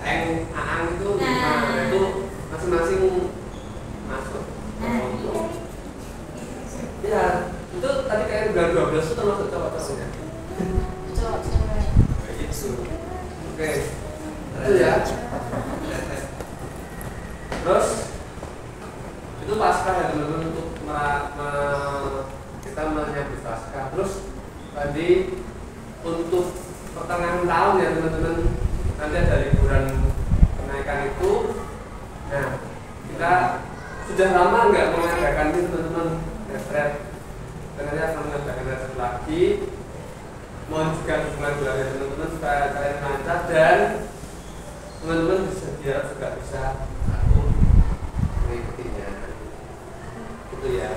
Aang itu 5 itu masing-masing masuk. Iya, itu tadi kayak bilang 12 itu termasuk cowok-cowoknya. Cowok cewek. Begitu. Oke. Itu ya. Terus itu Paskah ya teman-teman untuk kita menyambut Paskah. Terus tadi untuk pertengahan tahun ya teman-teman nanti ada liburan kenaikan itu. Nah kita sudah lama nggak mengadakan itu teman-teman retret. Ternyata akan mengadakan retret lagi. Mohon juga dukungan dari teman-teman supaya kalian lancar dan teman-teman bisa juga bisa aku mengikutinya. Itu ya.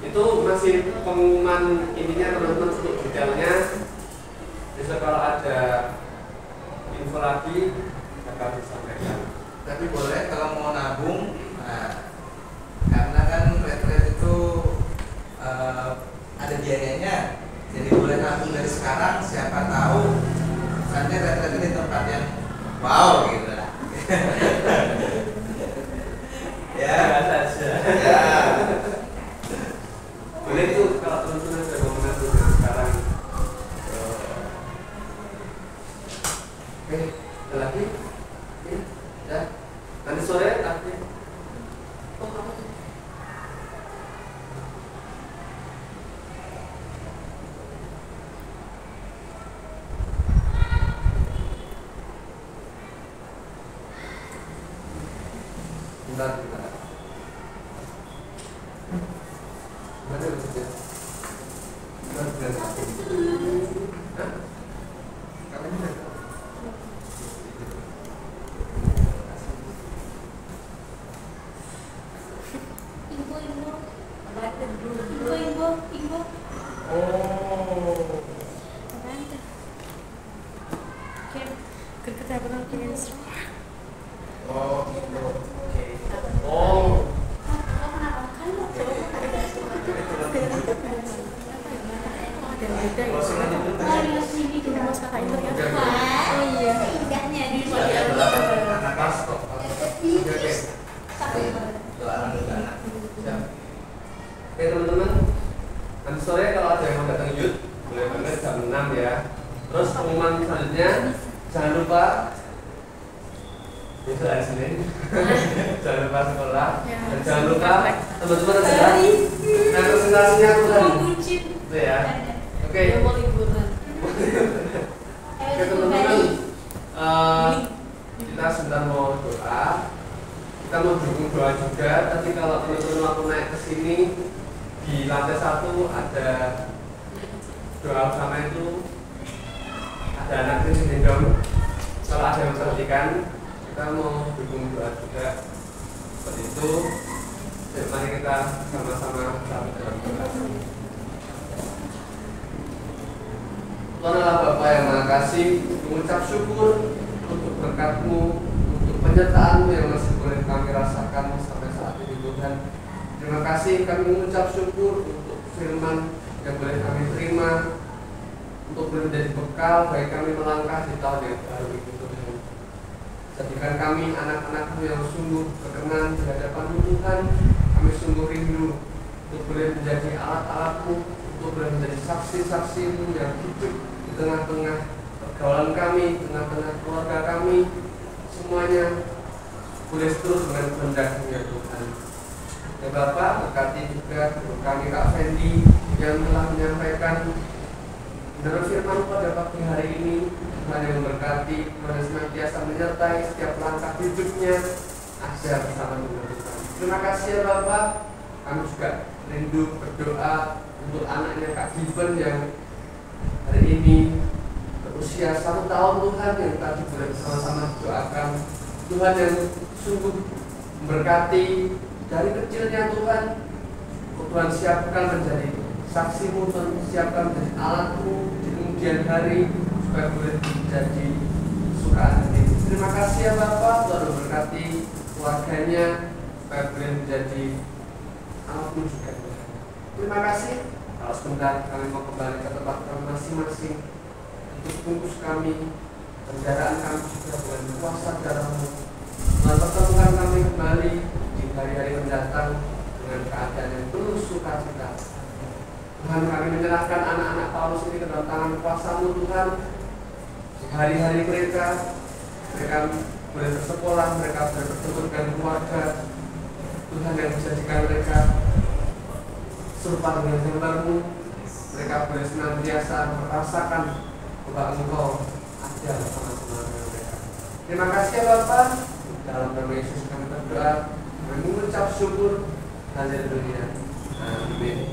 Itu masih pengumuman intinya teman-teman untuk detailnya. Besok kalau ada info lagi akan disampaikan. Tapi boleh kalau mau nabung, nah, karena kan retret itu ada biayanya, jadi boleh nabung dari sekarang. Siapa tahu nanti retret ini tempat yang wow gitu lah. Ya, saja. Ya. Boleh tuh kalau teman-teman sudah mau menabung dari sekarang. Oke, ada lagi? Ya, nanti sore lagi. Oh. Apaan tuh? Kayak greget aku nangkepin semua. Oh, gitu. Oke. Oh. Beda ya. Mas kakak itu ya. Oh iya. Indahnya di Pas kok. Oke. Oke teman-teman, nanti sore kalau ada yang mau datang youth boleh banget jam 6 ya. Terus pengumuman selanjutnya jangan lupa itu hari Senin. Jangan lupa sekolah dan jangan lupa teman-teman adalah representasinya Tuhan. Itu ya. Oke. Oke teman-teman, kita sebentar mau doa. Kita mau dukung doa juga. Tapi kalau teman-teman waktu naik ke sini di lantai 1 ada doa bersama itu, ada anak kecil gendong. Kalau ada yang perhatikan, kita mau dukung doa juga. Seperti itu. Jadi mari kita sama-sama dalam doa. Tuhan Allah Bapa yang Maha Kasih, mengucap syukur untuk berkat-Mu, untuk penyertaan-Mu yang masih boleh kami rasakan sampai saat ini Tuhan. Terima kasih kami mengucap syukur untuk firman yang boleh kami terima, untuk boleh menjadi bekal bagi kami melangkah di tahun yang baru ini Tuhan. Jadikan kami anak-anak-Mu yang sungguh berkenan di hadapan-Mu Tuhan. Kami sungguh rindu untuk boleh menjadi alat-alat-Mu, untuk boleh menjadi saksi-saksi-Mu yang hidup di tengah-tengah pergaulan kami, tengah-tengah keluarga kami. Semuanya boleh terus dengan kehendak-Mu ya Tuhan. Ya Bapak, berkati juga guru kami Kak Fendi yang telah menyampaikan menurut firman pada pagi hari ini. Tuhan yang memberkati, Tuhan yang senantiasa menyertai setiap langkah hidupnya ajar bersama dengan Tuhan. Terima kasih ya Bapak. Kami juga rindu berdoa untuk anaknya Kak Given yang hari ini berusia 1 tahun Tuhan, yang tadi boleh bersama-sama doakan. Tuhan yang sungguh memberkati dari kecilnya Tuhan. Tuhan siapkan menjadi saksi-Mu, Tuhan siapkan menjadi alat-Mu di kemudian hari supaya boleh menjadi sukaan hati. Terima kasih ya Bapak, Tuhan memberkati keluarganya supaya boleh menjadi alat-Mu juga Tuhan. Terima kasih. Kalau sebentar kami mau kembali ke tempat kami masing-masing untuk bungkus kami, kendaraan kami juga dengan kuasa darah-Mu. Tuhan pertemukan kami kembali di hari-hari mendatang dengan keadaan yang penuh sukacita. Tuhan, kami menyerahkan anak-anak Paulus ini ke dalam tangan kuasa-Mu Tuhan. Di hari-hari mereka boleh bersekolah, mereka boleh bertemu dengan keluarga. Tuhan yang menjadikan mereka serupa dengan gambar-Mu. Mereka boleh senantiasa merasakan bahwa Engkau ada bersama-sama dengan mereka. Terima kasih ya Bapak. Dalam nama Yesus kami berdoa, kami mengucap syukur. Haleluya. Amin.